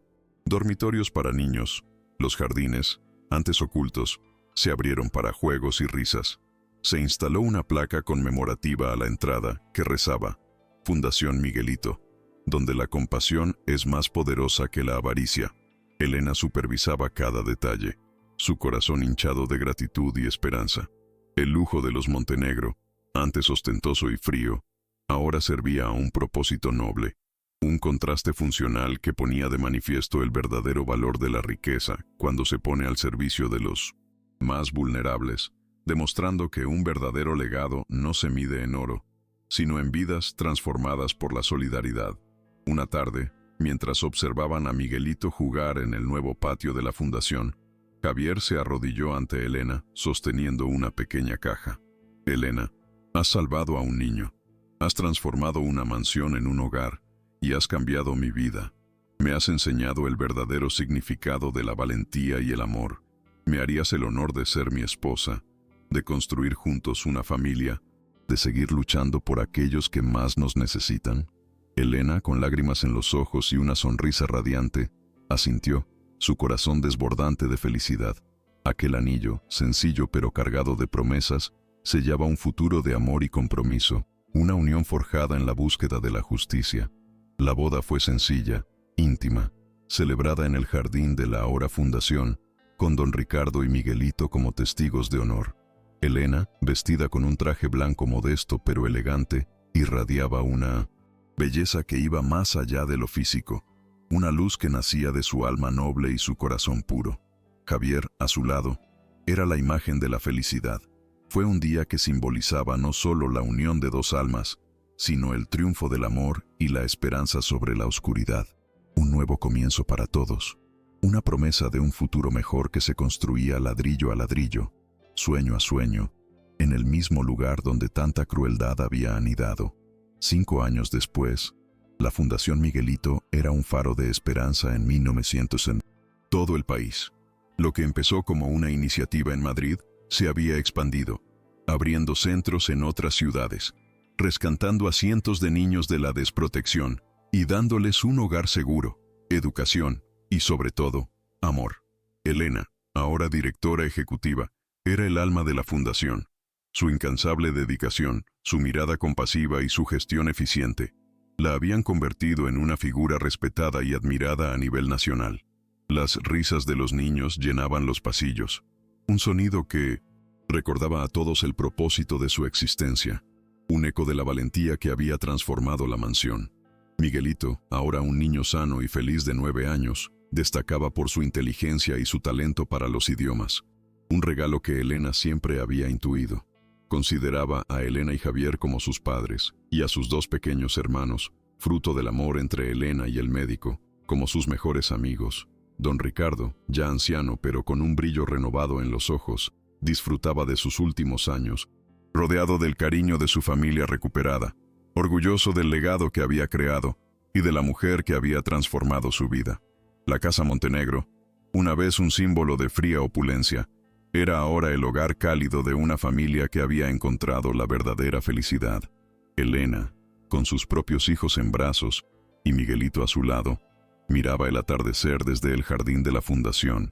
dormitorios para niños. Los jardines, antes ocultos, se abrieron para juegos y risas. Se instaló una placa conmemorativa a la entrada que rezaba: Fundación Miguelito, donde la compasión es más poderosa que la avaricia. Elena supervisaba cada detalle, su corazón hinchado de gratitud y esperanza. El lujo de los Montenegro, antes ostentoso y frío, ahora servía a un propósito noble, un contraste funcional que ponía de manifiesto el verdadero valor de la riqueza cuando se pone al servicio de los más vulnerables, demostrando que un verdadero legado no se mide en oro, sino en vidas transformadas por la solidaridad. Una tarde, mientras observaban a Miguelito jugar en el nuevo patio de la fundación, Javier se arrodilló ante Elena, sosteniendo una pequeña caja. «Elena, has salvado a un niño, has transformado una mansión en un hogar, y has cambiado mi vida. Me has enseñado el verdadero significado de la valentía y el amor. Me harías el honor de ser mi esposa, de construir juntos una familia, de seguir luchando por aquellos que más nos necesitan». Elena, con lágrimas en los ojos y una sonrisa radiante, asintió, su corazón desbordante de felicidad. Aquel anillo, sencillo pero cargado de promesas, sellaba un futuro de amor y compromiso, una unión forjada en la búsqueda de la justicia. La boda fue sencilla, íntima, celebrada en el jardín de la ahora fundación, con don Ricardo y Miguelito como testigos de honor. Elena, vestida con un traje blanco modesto pero elegante, irradiaba una belleza que iba más allá de lo físico. una luz que nacía de su alma noble y su corazón puro. Javier, a su lado, era la imagen de la felicidad. Fue un día que simbolizaba no solo la unión de dos almas, sino el triunfo del amor y la esperanza sobre la oscuridad. Un nuevo comienzo para todos. Una promesa de un futuro mejor que se construía ladrillo a ladrillo, sueño a sueño, en el mismo lugar donde tanta crueldad había anidado. 5 años después, la Fundación Miguelito era un faro de esperanza en 1900 en todo el país. Lo que empezó como una iniciativa en Madrid se había expandido, abriendo centros en otras ciudades, rescatando a cientos de niños de la desprotección y dándoles un hogar seguro, educación y, sobre todo, amor. Elena, ahora directora ejecutiva, era el alma de la fundación. Su incansable dedicación, su mirada compasiva y su gestión eficiente la habían convertido en una figura respetada y admirada a nivel nacional. Las risas de los niños llenaban los pasillos, un sonido que recordaba a todos el propósito de su existencia, un eco de la valentía que había transformado la mansión. Miguelito, ahora un niño sano y feliz de 9 años, destacaba por su inteligencia y su talento para los idiomas, un regalo que Elena siempre había intuido. Consideraba a Elena y Javier como sus padres, y a sus 2 pequeños hermanos, fruto del amor entre Elena y el médico, como sus mejores amigos. Don Ricardo, ya anciano pero con un brillo renovado en los ojos, disfrutaba de sus últimos años, rodeado del cariño de su familia recuperada, orgulloso del legado que había creado y de la mujer que había transformado su vida. La Casa Montenegro, una vez un símbolo de fría opulencia, era ahora el hogar cálido de una familia que había encontrado la verdadera felicidad. Elena, con sus propios hijos en brazos y Miguelito a su lado, miraba el atardecer desde el jardín de la fundación.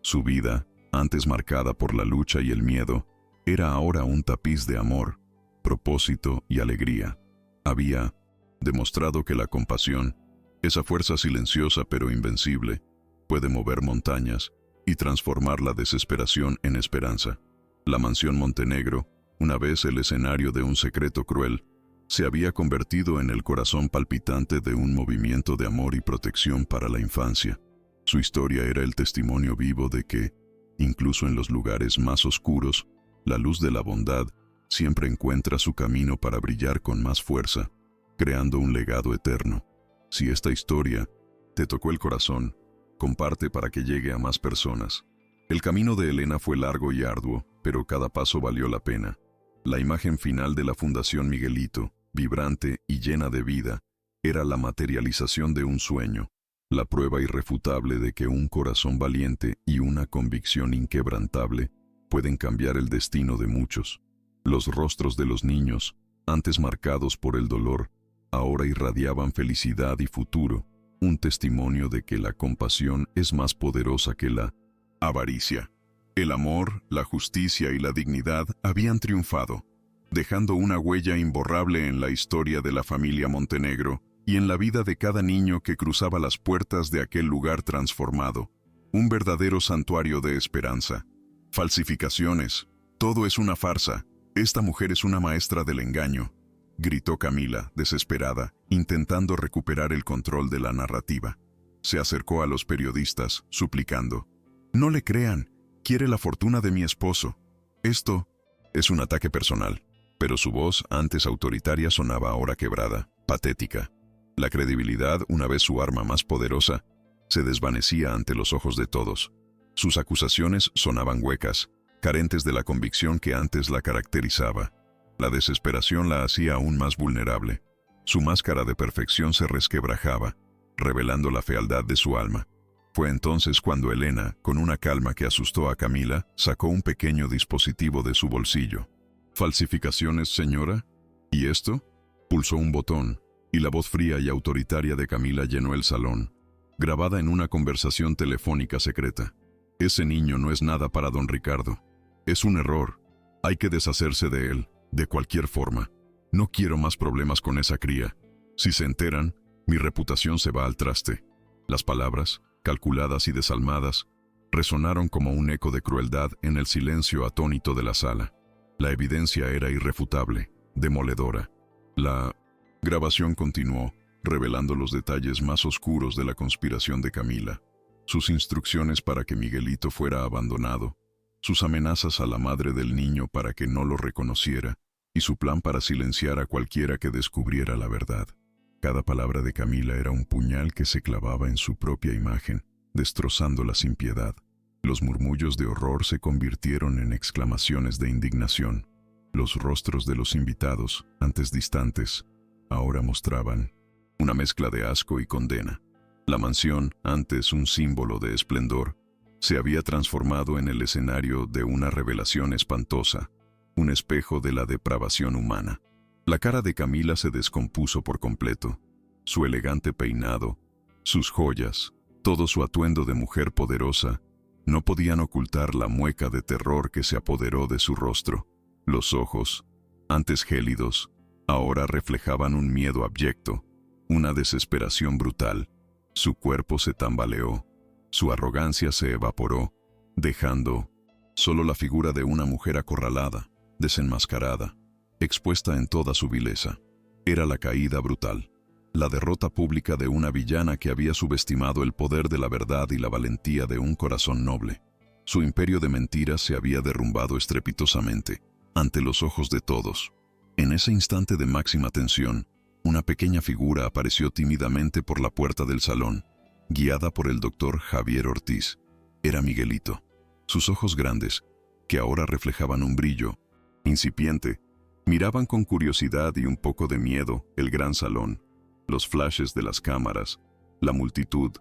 Su vida, antes marcada por la lucha y el miedo, era ahora un tapiz de amor, propósito y alegría. Había demostrado que la compasión, esa fuerza silenciosa pero invencible, puede mover montañas y transformar la desesperación en esperanza. La mansión Montenegro, una vez el escenario de un secreto cruel, se había convertido en el corazón palpitante de un movimiento de amor y protección para la infancia. Su historia era el testimonio vivo de que, incluso en los lugares más oscuros, la luz de la bondad siempre encuentra su camino para brillar con más fuerza, creando un legado eterno. Si esta historia te tocó el corazón, comparte para que llegue a más personas. El camino de Elena fue largo y arduo, pero cada paso valió la pena. La imagen final de la Fundación Miguelito, vibrante y llena de vida, era la materialización de un sueño, la prueba irrefutable de que un corazón valiente y una convicción inquebrantable pueden cambiar el destino de muchos. Los rostros de los niños, antes marcados por el dolor, ahora irradiaban felicidad y futuro, un testimonio de que la compasión es más poderosa que la avaricia. El amor, la justicia y la dignidad habían triunfado, dejando una huella imborrable en la historia de la familia Montenegro y en la vida de cada niño que cruzaba las puertas de aquel lugar transformado, un verdadero santuario de esperanza. Falsificaciones, todo es una farsa, esta mujer es una maestra del engaño, gritó Camila, desesperada, intentando recuperar el control de la narrativa. Se acercó a los periodistas, suplicando: «No le crean, quiere la fortuna de mi esposo. Esto es un ataque personal». Pero su voz, antes autoritaria, sonaba ahora quebrada, patética. La credibilidad, una vez su arma más poderosa, se desvanecía ante los ojos de todos. Sus acusaciones sonaban huecas, carentes de la convicción que antes la caracterizaba. La desesperación la hacía aún más vulnerable. Su máscara de perfección se resquebrajaba, revelando la fealdad de su alma. Fue entonces cuando Elena, con una calma que asustó a Camila, sacó un pequeño dispositivo de su bolsillo. «¿Falsificaciones, señora? ¿Y esto?» Pulsó un botón, y la voz fría y autoritaria de Camila llenó el salón, grabada en una conversación telefónica secreta. «Ese niño no es nada para don Ricardo. Es un error. Hay que deshacerse de él, de cualquier forma. No quiero más problemas con esa cría. Si se enteran, mi reputación se va al traste». Las palabras, calculadas y desalmadas, resonaron como un eco de crueldad en el silencio atónito de la sala. La evidencia era irrefutable, demoledora. La grabación continuó, revelando los detalles más oscuros de la conspiración de Camila, sus instrucciones para que Miguelito fuera abandonado, sus amenazas a la madre del niño para que no lo reconociera, y su plan para silenciar a cualquiera que descubriera la verdad. Cada palabra de Camila era un puñal que se clavaba en su propia imagen, destrozándola sin piedad. Los murmullos de horror se convirtieron en exclamaciones de indignación. Los rostros de los invitados, antes distantes, ahora mostraban una mezcla de asco y condena. La mansión, antes un símbolo de esplendor, se había transformado en el escenario de una revelación espantosa, un espejo de la depravación humana. La cara de Camila se descompuso por completo. Su elegante peinado, sus joyas, todo su atuendo de mujer poderosa, no podían ocultar la mueca de terror que se apoderó de su rostro. Los ojos, antes gélidos, ahora reflejaban un miedo abyecto, una desesperación brutal. Su cuerpo se tambaleó, su arrogancia se evaporó, dejando solo la figura de una mujer acorralada, desenmascarada, expuesta en toda su vileza. Era la caída brutal, la derrota pública de una villana que había subestimado el poder de la verdad y la valentía de un corazón noble. Su imperio de mentiras se había derrumbado estrepitosamente, ante los ojos de todos. En ese instante de máxima tensión, una pequeña figura apareció tímidamente por la puerta del salón, guiada por el doctor Javier Ortiz. Era Miguelito. Sus ojos grandes, que ahora reflejaban un brillo incipiente, miraban con curiosidad y un poco de miedo el gran salón. Los flashes de las cámaras, la multitud,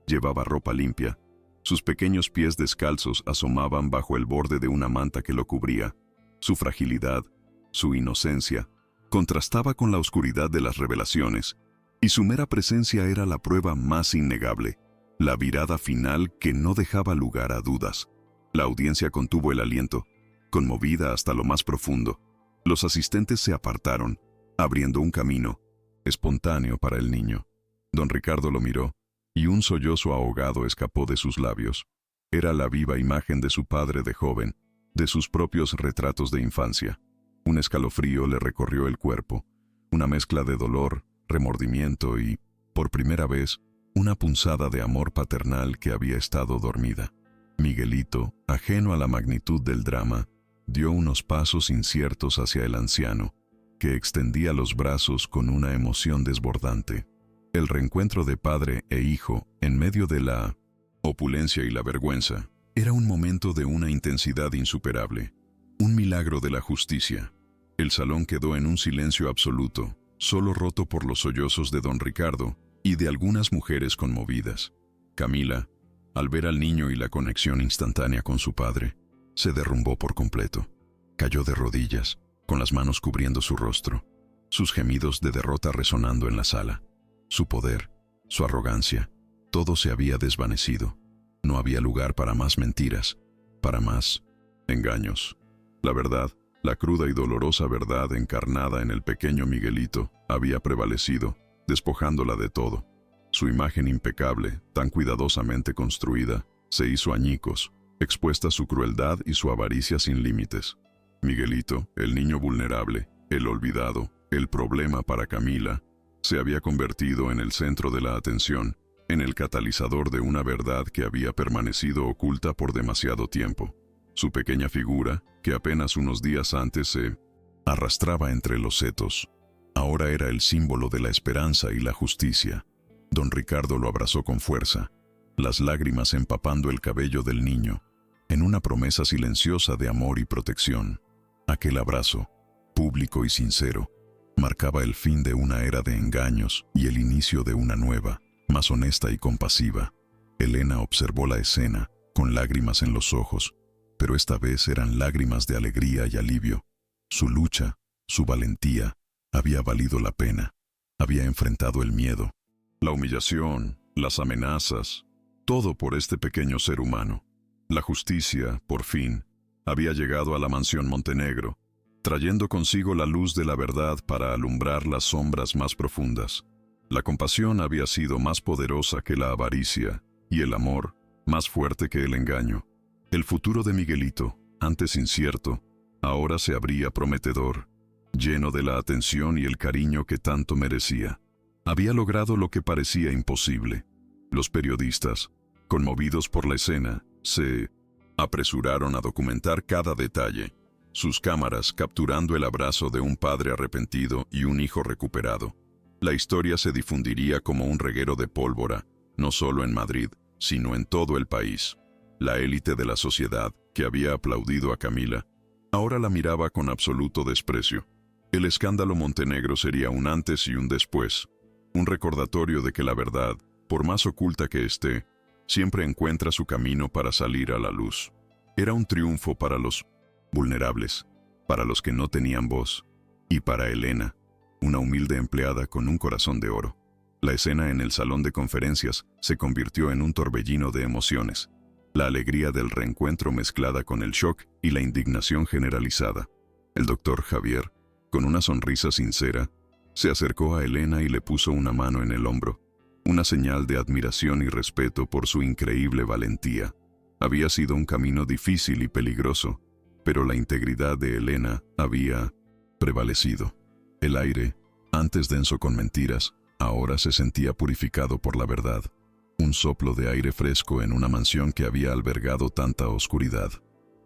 llevaba ropa limpia. Sus pequeños pies descalzos asomaban bajo el borde de una manta que lo cubría. Su fragilidad, su inocencia, contrastaba con la oscuridad de las revelaciones, y su mera presencia era la prueba más innegable, la virada final que no dejaba lugar a dudas. La audiencia contuvo el aliento, conmovida hasta lo más profundo. Los asistentes se apartaron, abriendo un camino espontáneo para el niño. Don Ricardo lo miró, y un sollozo ahogado escapó de sus labios. Era la viva imagen de su padre de joven, de sus propios retratos de infancia. Un escalofrío le recorrió el cuerpo, una mezcla de dolor, remordimiento y, por primera vez, una punzada de amor paternal que había estado dormida. Miguelito, ajeno a la magnitud del drama, dio unos pasos inciertos hacia el anciano, que extendía los brazos con una emoción desbordante. El reencuentro de padre e hijo, en medio de la opulencia y la vergüenza, era un momento de una intensidad insuperable, un milagro de la justicia. El salón quedó en un silencio absoluto, solo roto por los sollozos de don Ricardo y de algunas mujeres conmovidas. Camila, al ver al niño y la conexión instantánea con su padre, se derrumbó por completo. Cayó de rodillas, con las manos cubriendo su rostro, sus gemidos de derrota resonando en la sala. Su poder, su arrogancia, todo se había desvanecido. No había lugar para más mentiras, para más engaños. La verdad, la cruda y dolorosa verdad encarnada en el pequeño Miguelito, había prevalecido, despojándola de todo. Su imagen impecable, tan cuidadosamente construida, se hizo añicos, expuesta su crueldad y su avaricia sin límites. Miguelito, el niño vulnerable, el olvidado, el problema para Camila, se había convertido en el centro de la atención, en el catalizador de una verdad que había permanecido oculta por demasiado tiempo. Su pequeña figura, que apenas unos días antes se arrastraba entre los setos, ahora era el símbolo de la esperanza y la justicia. Don Ricardo lo abrazó con fuerza, las lágrimas empapando el cabello del niño, en una promesa silenciosa de amor y protección. Aquel abrazo, público y sincero, marcaba el fin de una era de engaños y el inicio de una nueva, más honesta y compasiva. Elena observó la escena, con lágrimas en los ojos, pero esta vez eran lágrimas de alegría y alivio. Su lucha, su valentía, había valido la pena. Había enfrentado el miedo, la humillación, las amenazas, todo por este pequeño ser humano. La justicia, por fin, había llegado a la mansión Montenegro, trayendo consigo la luz de la verdad para alumbrar las sombras más profundas. La compasión había sido más poderosa que la avaricia, y el amor más fuerte que el engaño. El futuro de Miguelito, antes incierto, ahora se abría prometedor, lleno de la atención y el cariño que tanto merecía. Había logrado lo que parecía imposible. Los periodistas, conmovidos por la escena, se apresuraron a documentar cada detalle, sus cámaras capturando el abrazo de un padre arrepentido y un hijo recuperado. La historia se difundiría como un reguero de pólvora, no solo en Madrid, sino en todo el país. La élite de la sociedad, que había aplaudido a Camila, ahora la miraba con absoluto desprecio. El escándalo Montenegro sería un antes y un después, un recordatorio de que la verdad, por más oculta que esté, siempre encuentra su camino para salir a la luz. Era un triunfo para los vulnerables, para los que no tenían voz, y para Elena, una humilde empleada con un corazón de oro. La escena en el salón de conferencias se convirtió en un torbellino de emociones, la alegría del reencuentro mezclada con el shock y la indignación generalizada. El doctor Javier, con una sonrisa sincera, se acercó a Elena y le puso una mano en el hombro, una señal de admiración y respeto por su increíble valentía. Había sido un camino difícil y peligroso, pero la integridad de Elena había prevalecido. El aire, antes denso con mentiras, ahora se sentía purificado por la verdad. Un soplo de aire fresco en una mansión que había albergado tanta oscuridad.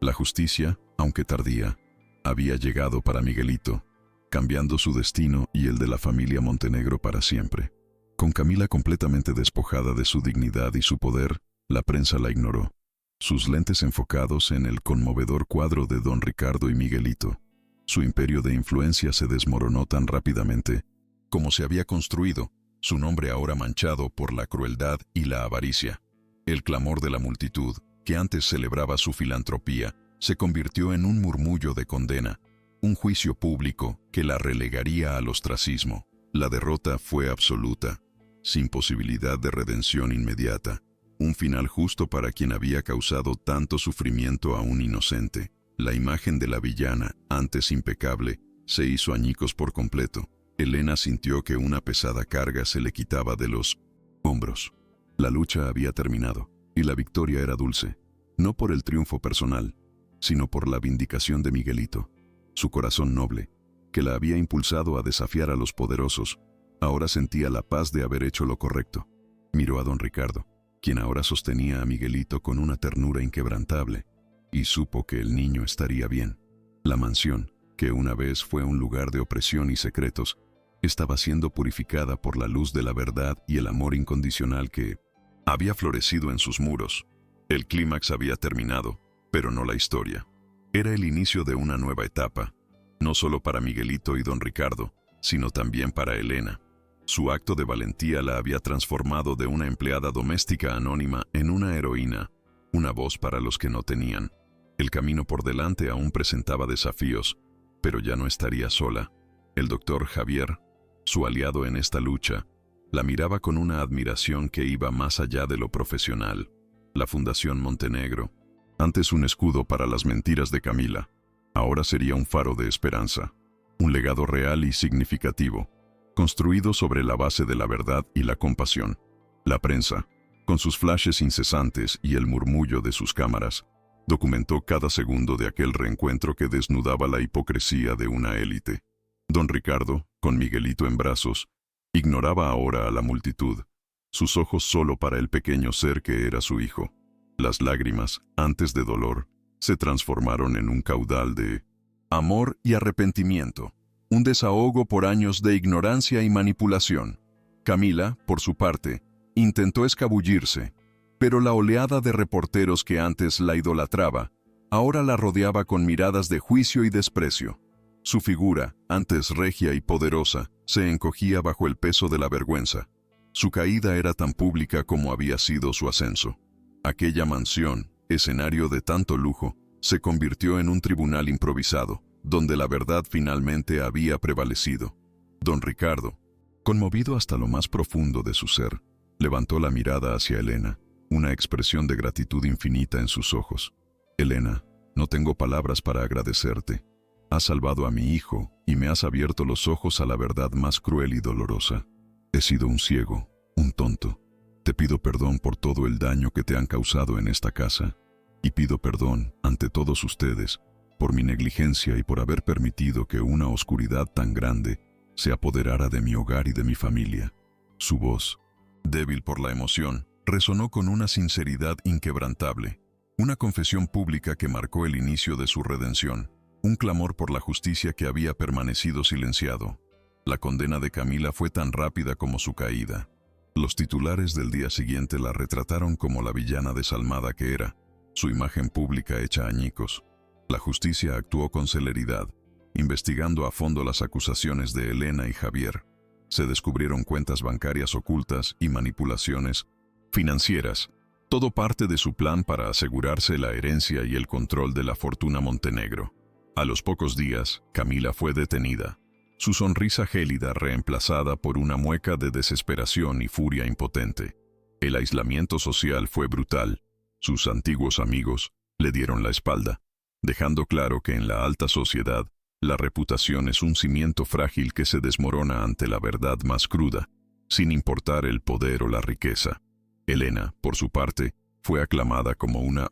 La justicia, aunque tardía, había llegado para Miguelito, cambiando su destino y el de la familia Montenegro para siempre. Con Camila completamente despojada de su dignidad y su poder, la prensa la ignoró. Sus lentes enfocados en el conmovedor cuadro de Don Ricardo y Miguelito. Su imperio de influencia se desmoronó tan rápidamente como se había construido, su nombre ahora manchado por la crueldad y la avaricia. El clamor de la multitud, que antes celebraba su filantropía, se convirtió en un murmullo de condena, un juicio público que la relegaría al ostracismo. La derrota fue absoluta, sin posibilidad de redención inmediata, un final justo para quien había causado tanto sufrimiento a un inocente. La imagen de la villana, antes impecable, se hizo añicos por completo. Elena sintió que una pesada carga se le quitaba de los hombros. La lucha había terminado, y la victoria era dulce, no por el triunfo personal, sino por la vindicación de Miguelito. Su corazón noble, que la había impulsado a desafiar a los poderosos, ahora sentía la paz de haber hecho lo correcto. Miró a don Ricardo, quien ahora sostenía a Miguelito con una ternura inquebrantable, y supo que el niño estaría bien. La mansión, que una vez fue un lugar de opresión y secretos, estaba siendo purificada por la luz de la verdad y el amor incondicional que había florecido en sus muros. El clímax había terminado, pero no la historia. Era el inicio de una nueva etapa, no solo para Miguelito y don Ricardo, sino también para Elena. Su acto de valentía la había transformado de una empleada doméstica anónima en una heroína, una voz para los que no tenían. El camino por delante aún presentaba desafíos, pero ya no estaría sola. El doctor Javier, su aliado en esta lucha, la miraba con una admiración que iba más allá de lo profesional. La Fundación Montenegro, antes un escudo para las mentiras de Camila, ahora sería un faro de esperanza, un legado real y significativo, construido sobre la base de la verdad y la compasión. La prensa, con sus flashes incesantes y el murmullo de sus cámaras, documentó cada segundo de aquel reencuentro que desnudaba la hipocresía de una élite. Don Ricardo, con Miguelito en brazos, ignoraba ahora a la multitud, sus ojos solo para el pequeño ser que era su hijo. Las lágrimas, antes de dolor, se transformaron en un caudal de amor y arrepentimiento, un desahogo por años de ignorancia y manipulación. Camila, por su parte, intentó escabullirse, pero la oleada de reporteros que antes la idolatraba, ahora la rodeaba con miradas de juicio y desprecio. Su figura, antes regia y poderosa, se encogía bajo el peso de la vergüenza. Su caída era tan pública como había sido su ascenso. Aquella mansión, escenario de tanto lujo, se convirtió en un tribunal improvisado, donde la verdad finalmente había prevalecido. Don Ricardo, conmovido hasta lo más profundo de su ser, levantó la mirada hacia Elena, una expresión de gratitud infinita en sus ojos. Elena, no tengo palabras para agradecerte. Has salvado a mi hijo y me has abierto los ojos a la verdad más cruel y dolorosa. He sido un ciego, un tonto. Te pido perdón por todo el daño que te han causado en esta casa, y pido perdón ante todos ustedes por mi negligencia y por haber permitido que una oscuridad tan grande se apoderara de mi hogar y de mi familia. Su voz, débil por la emoción, resonó con una sinceridad inquebrantable, una confesión pública que marcó el inicio de su redención, un clamor por la justicia que había permanecido silenciado. La condena de Camila fue tan rápida como su caída. Los titulares del día siguiente la retrataron como la villana desalmada que era, su imagen pública hecha añicos. La justicia actuó con celeridad, investigando a fondo las acusaciones de Elena y Javier. Se descubrieron cuentas bancarias ocultas y manipulaciones financieras, todo parte de su plan para asegurarse la herencia y el control de la fortuna Montenegro. A los pocos días, Camila fue detenida, su sonrisa gélida reemplazada por una mueca de desesperación y furia impotente. El aislamiento social fue brutal. Sus antiguos amigos le dieron la espalda, dejando claro que en la alta sociedad, la reputación es un cimiento frágil que se desmorona ante la verdad más cruda, sin importar el poder o la riqueza. Elena, por su parte, fue aclamada como una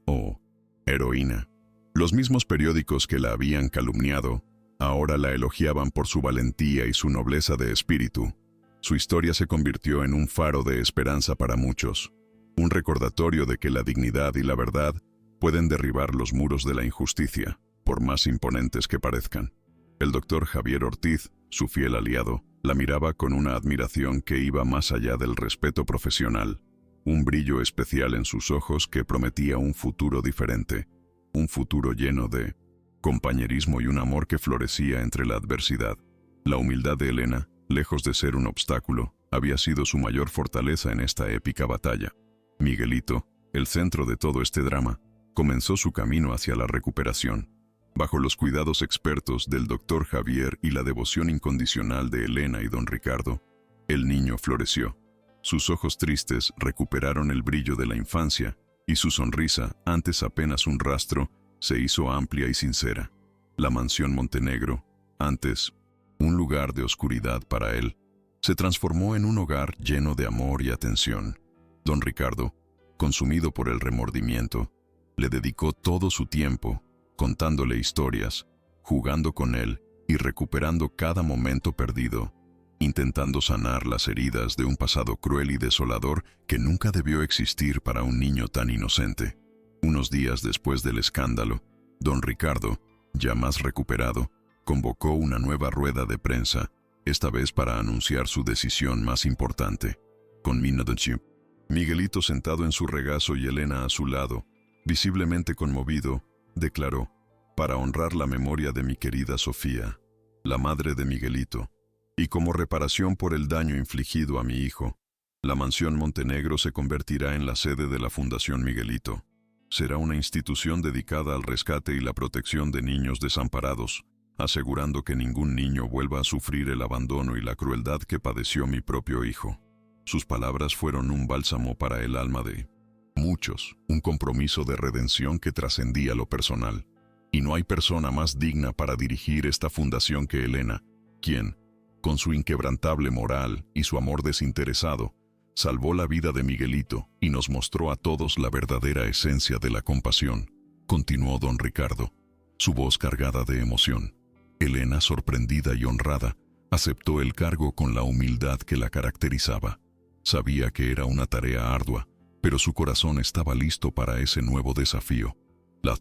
heroína. Los mismos periódicos que la habían calumniado, ahora la elogiaban por su valentía y su nobleza de espíritu. Su historia se convirtió en un faro de esperanza para muchos, un recordatorio de que la dignidad y la verdad pueden derribar los muros de la injusticia, por más imponentes que parezcan. El doctor Javier Ortiz, su fiel aliado, la miraba con una admiración que iba más allá del respeto profesional, un brillo especial en sus ojos que prometía un futuro diferente, un futuro lleno de compañerismo y un amor que florecía entre la adversidad. La humildad de Elena, lejos de ser un obstáculo, había sido su mayor fortaleza en esta épica batalla. Miguelito, el centro de todo este drama, comenzó su camino hacia la recuperación. Bajo los cuidados expertos del doctor Javier y la devoción incondicional de Elena y don Ricardo, el niño floreció. Sus ojos tristes recuperaron el brillo de la infancia y su sonrisa, antes apenas un rastro, se hizo amplia y sincera. La mansión Montenegro, antes un lugar de oscuridad para él, se transformó en un hogar lleno de amor y atención. Don Ricardo, consumido por el remordimiento, le dedicó todo su tiempo, contándole historias, jugando con él y recuperando cada momento perdido, intentando sanar las heridas de un pasado cruel y desolador que nunca debió existir para un niño tan inocente. Unos días después del escándalo, don Ricardo, ya más recuperado, convocó una nueva rueda de prensa, esta vez para anunciar su decisión más importante. Con Miguelito sentado en su regazo y Elena a su lado, visiblemente conmovido, declaró: para honrar la memoria de mi querida Sofía, la madre de Miguelito, y como reparación por el daño infligido a mi hijo, la mansión Montenegro se convertirá en la sede de la Fundación Miguelito. Será una institución dedicada al rescate y la protección de niños desamparados, asegurando que ningún niño vuelva a sufrir el abandono y la crueldad que padeció mi propio hijo. Sus palabras fueron un bálsamo para el alma de muchos, un compromiso de redención que trascendía lo personal. Y no hay persona más digna para dirigir esta fundación que Elena, quien, con su inquebrantable moral y su amor desinteresado, salvó la vida de Miguelito y nos mostró a todos la verdadera esencia de la compasión, continuó don Ricardo, su voz cargada de emoción. Elena, sorprendida y honrada, aceptó el cargo con la humildad que la caracterizaba. Sabía que era una tarea ardua, pero su corazón estaba listo para ese nuevo desafío. La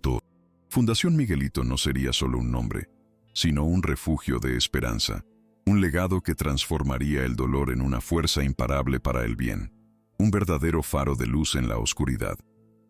Fundación Miguelito no sería solo un nombre, sino un refugio de esperanza, un legado que transformaría el dolor en una fuerza imparable para el bien, un verdadero faro de luz en la oscuridad.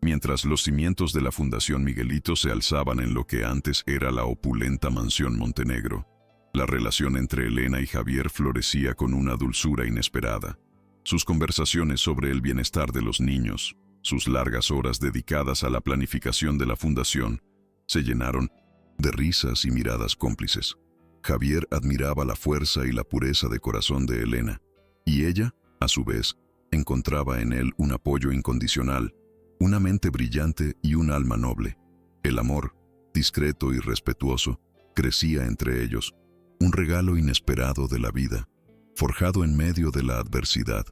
Mientras los cimientos de la Fundación Miguelito se alzaban en lo que antes era la opulenta mansión Montenegro, la relación entre Elena y Javier florecía con una dulzura inesperada. Sus conversaciones sobre el bienestar de los niños, sus largas horas dedicadas a la planificación de la fundación, se llenaron de risas y miradas cómplices. Javier admiraba la fuerza y la pureza de corazón de Elena, y ella, a su vez, encontraba en él un apoyo incondicional, una mente brillante y un alma noble. El amor, discreto y respetuoso, crecía entre ellos, un regalo inesperado de la vida, forjado en medio de la adversidad,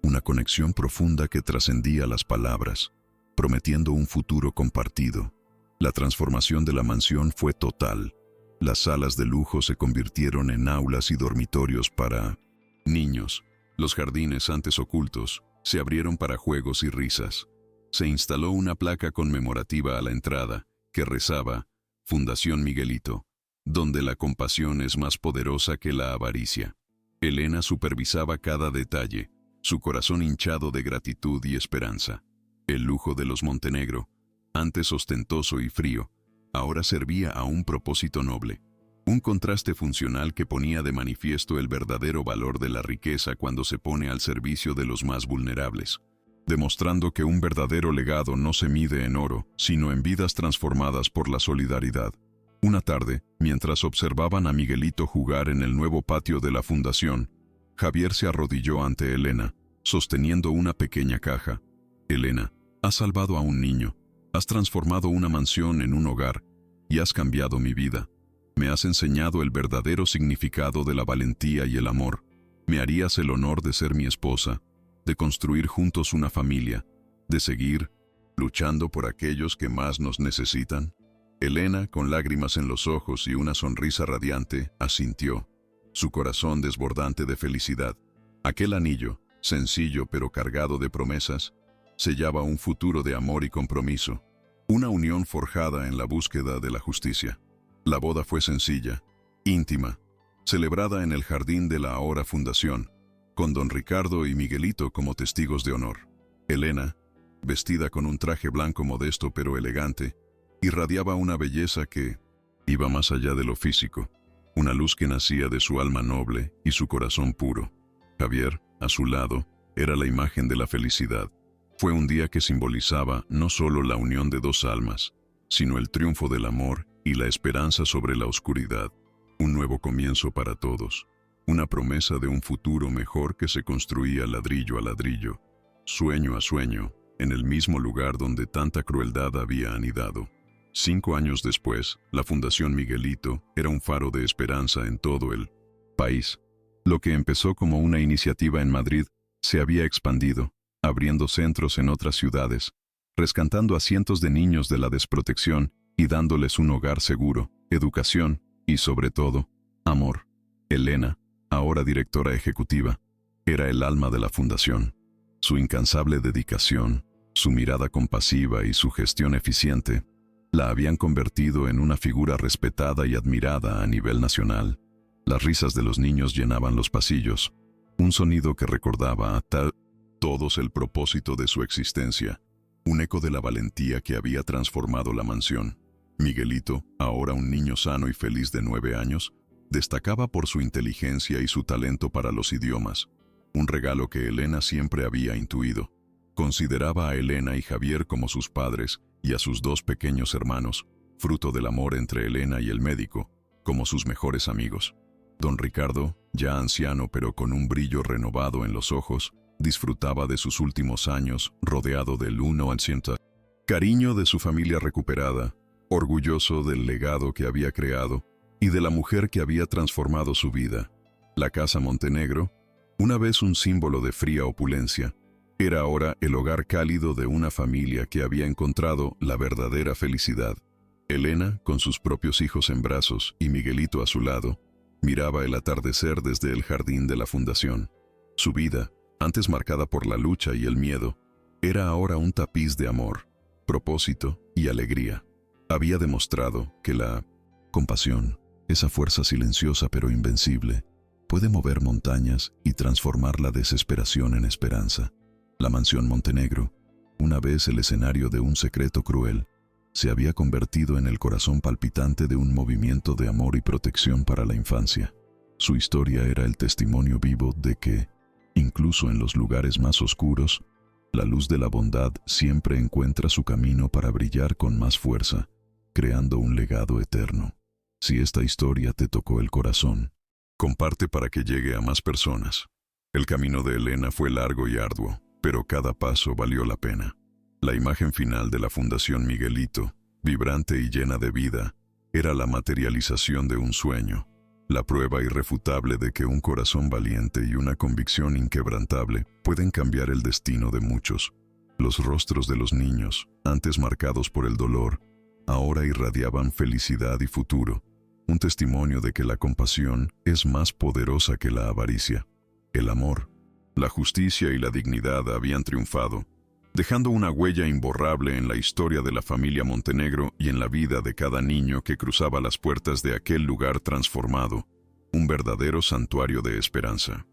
una conexión profunda que trascendía las palabras, prometiendo un futuro compartido. La transformación de la mansión fue total. Las salas de lujo se convirtieron en aulas y dormitorios para niños, Los jardines antes ocultos se abrieron para juegos y risas. Se instaló una placa conmemorativa a la entrada que rezaba Fundación Miguelito, donde la compasión es más poderosa que la avaricia. Elena supervisaba cada detalle, su corazón hinchado de gratitud y esperanza. El lujo de los Montenegro, antes ostentoso y frío, ahora servía a un propósito noble. Un contraste funcional que ponía de manifiesto el verdadero valor de la riqueza cuando se pone al servicio de los más vulnerables, demostrando que un verdadero legado no se mide en oro, sino en vidas transformadas por la solidaridad. Una tarde, mientras observaban a Miguelito jugar en el nuevo patio de la fundación, Javier se arrodilló ante Elena, sosteniendo una pequeña caja. Elena, has salvado a un niño, has transformado una mansión en un hogar, y has cambiado mi vida. Me has enseñado el verdadero significado de la valentía y el amor. Me harías el honor de ser mi esposa, de construir juntos una familia, de seguir luchando por aquellos que más nos necesitan. Elena, con lágrimas en los ojos y una sonrisa radiante, asintió, su corazón desbordante de felicidad. Aquel anillo, sencillo pero cargado de promesas, sellaba un futuro de amor y compromiso, una unión forjada en la búsqueda de la justicia. La boda fue sencilla, íntima, celebrada en el jardín de la ahora fundación, con don Ricardo y Miguelito como testigos de honor. Elena, vestida con un traje blanco modesto pero elegante, irradiaba una belleza que iba más allá de lo físico, una luz que nacía de su alma noble y su corazón puro. Javier, a su lado, era la imagen de la felicidad. Fue un día que simbolizaba no solo la unión de dos almas, sino el triunfo del amor y la esperanza sobre la oscuridad. Un nuevo comienzo para todos, una promesa de un futuro mejor que se construía ladrillo a ladrillo, sueño a sueño, en el mismo lugar donde tanta crueldad había anidado. 5 años después, la Fundación Miguelito era un faro de esperanza en todo el país. Lo que empezó como una iniciativa en Madrid se había expandido, abriendo centros en otras ciudades, rescatando a cientos de niños de la desprotección y dándoles un hogar seguro, educación y, sobre todo, amor. Elena, ahora directora ejecutiva, era el alma de la fundación. Su incansable dedicación, su mirada compasiva y su gestión eficiente la habían convertido en una figura respetada y admirada a nivel nacional. Las risas de los niños llenaban los pasillos, un sonido que recordaba a todos el propósito de su existencia, un eco de la valentía que había transformado la mansión. Miguelito, ahora un niño sano y feliz de 9 años, destacaba por su inteligencia y su talento para los idiomas, un regalo que Elena siempre había intuido. Consideraba a Elena y Javier como sus padres y a sus 2 pequeños hermanos, fruto del amor entre Elena y el médico, como sus mejores amigos. Don Ricardo, ya anciano pero con un brillo renovado en los ojos, disfrutaba de sus últimos años rodeado del 100% cariño de su familia recuperada, orgulloso del legado que había creado y de la mujer que había transformado su vida. La casa Montenegro, una vez un símbolo de fría opulencia, era ahora el hogar cálido de una familia que había encontrado la verdadera felicidad. Elena, con sus propios hijos en brazos y Miguelito a su lado, miraba el atardecer desde el jardín de la fundación. Su vida, antes marcada por la lucha y el miedo, era ahora un tapiz de amor, propósito y alegría. Había demostrado que la compasión, esa fuerza silenciosa pero invencible, puede mover montañas y transformar la desesperación en esperanza. La mansión Montenegro, una vez el escenario de un secreto cruel, se había convertido en el corazón palpitante de un movimiento de amor y protección para la infancia. Su historia era el testimonio vivo de que, incluso en los lugares más oscuros, la luz de la bondad siempre encuentra su camino para brillar con más fuerza, creando un legado eterno. Si esta historia te tocó el corazón, comparte para que llegue a más personas. El camino de Elena fue largo y arduo, pero cada paso valió la pena. La imagen final de la Fundación Miguelito, vibrante y llena de vida, era la materialización de un sueño, la prueba irrefutable de que un corazón valiente y una convicción inquebrantable pueden cambiar el destino de muchos. Los rostros de los niños, antes marcados por el dolor, ahora irradiaban felicidad y futuro, un testimonio de que la compasión es más poderosa que la avaricia. El amor, La justicia y la dignidad habían triunfado, dejando una huella imborrable en la historia de la familia Montenegro y en la vida de cada niño que cruzaba las puertas de aquel lugar transformado, un verdadero santuario de esperanza.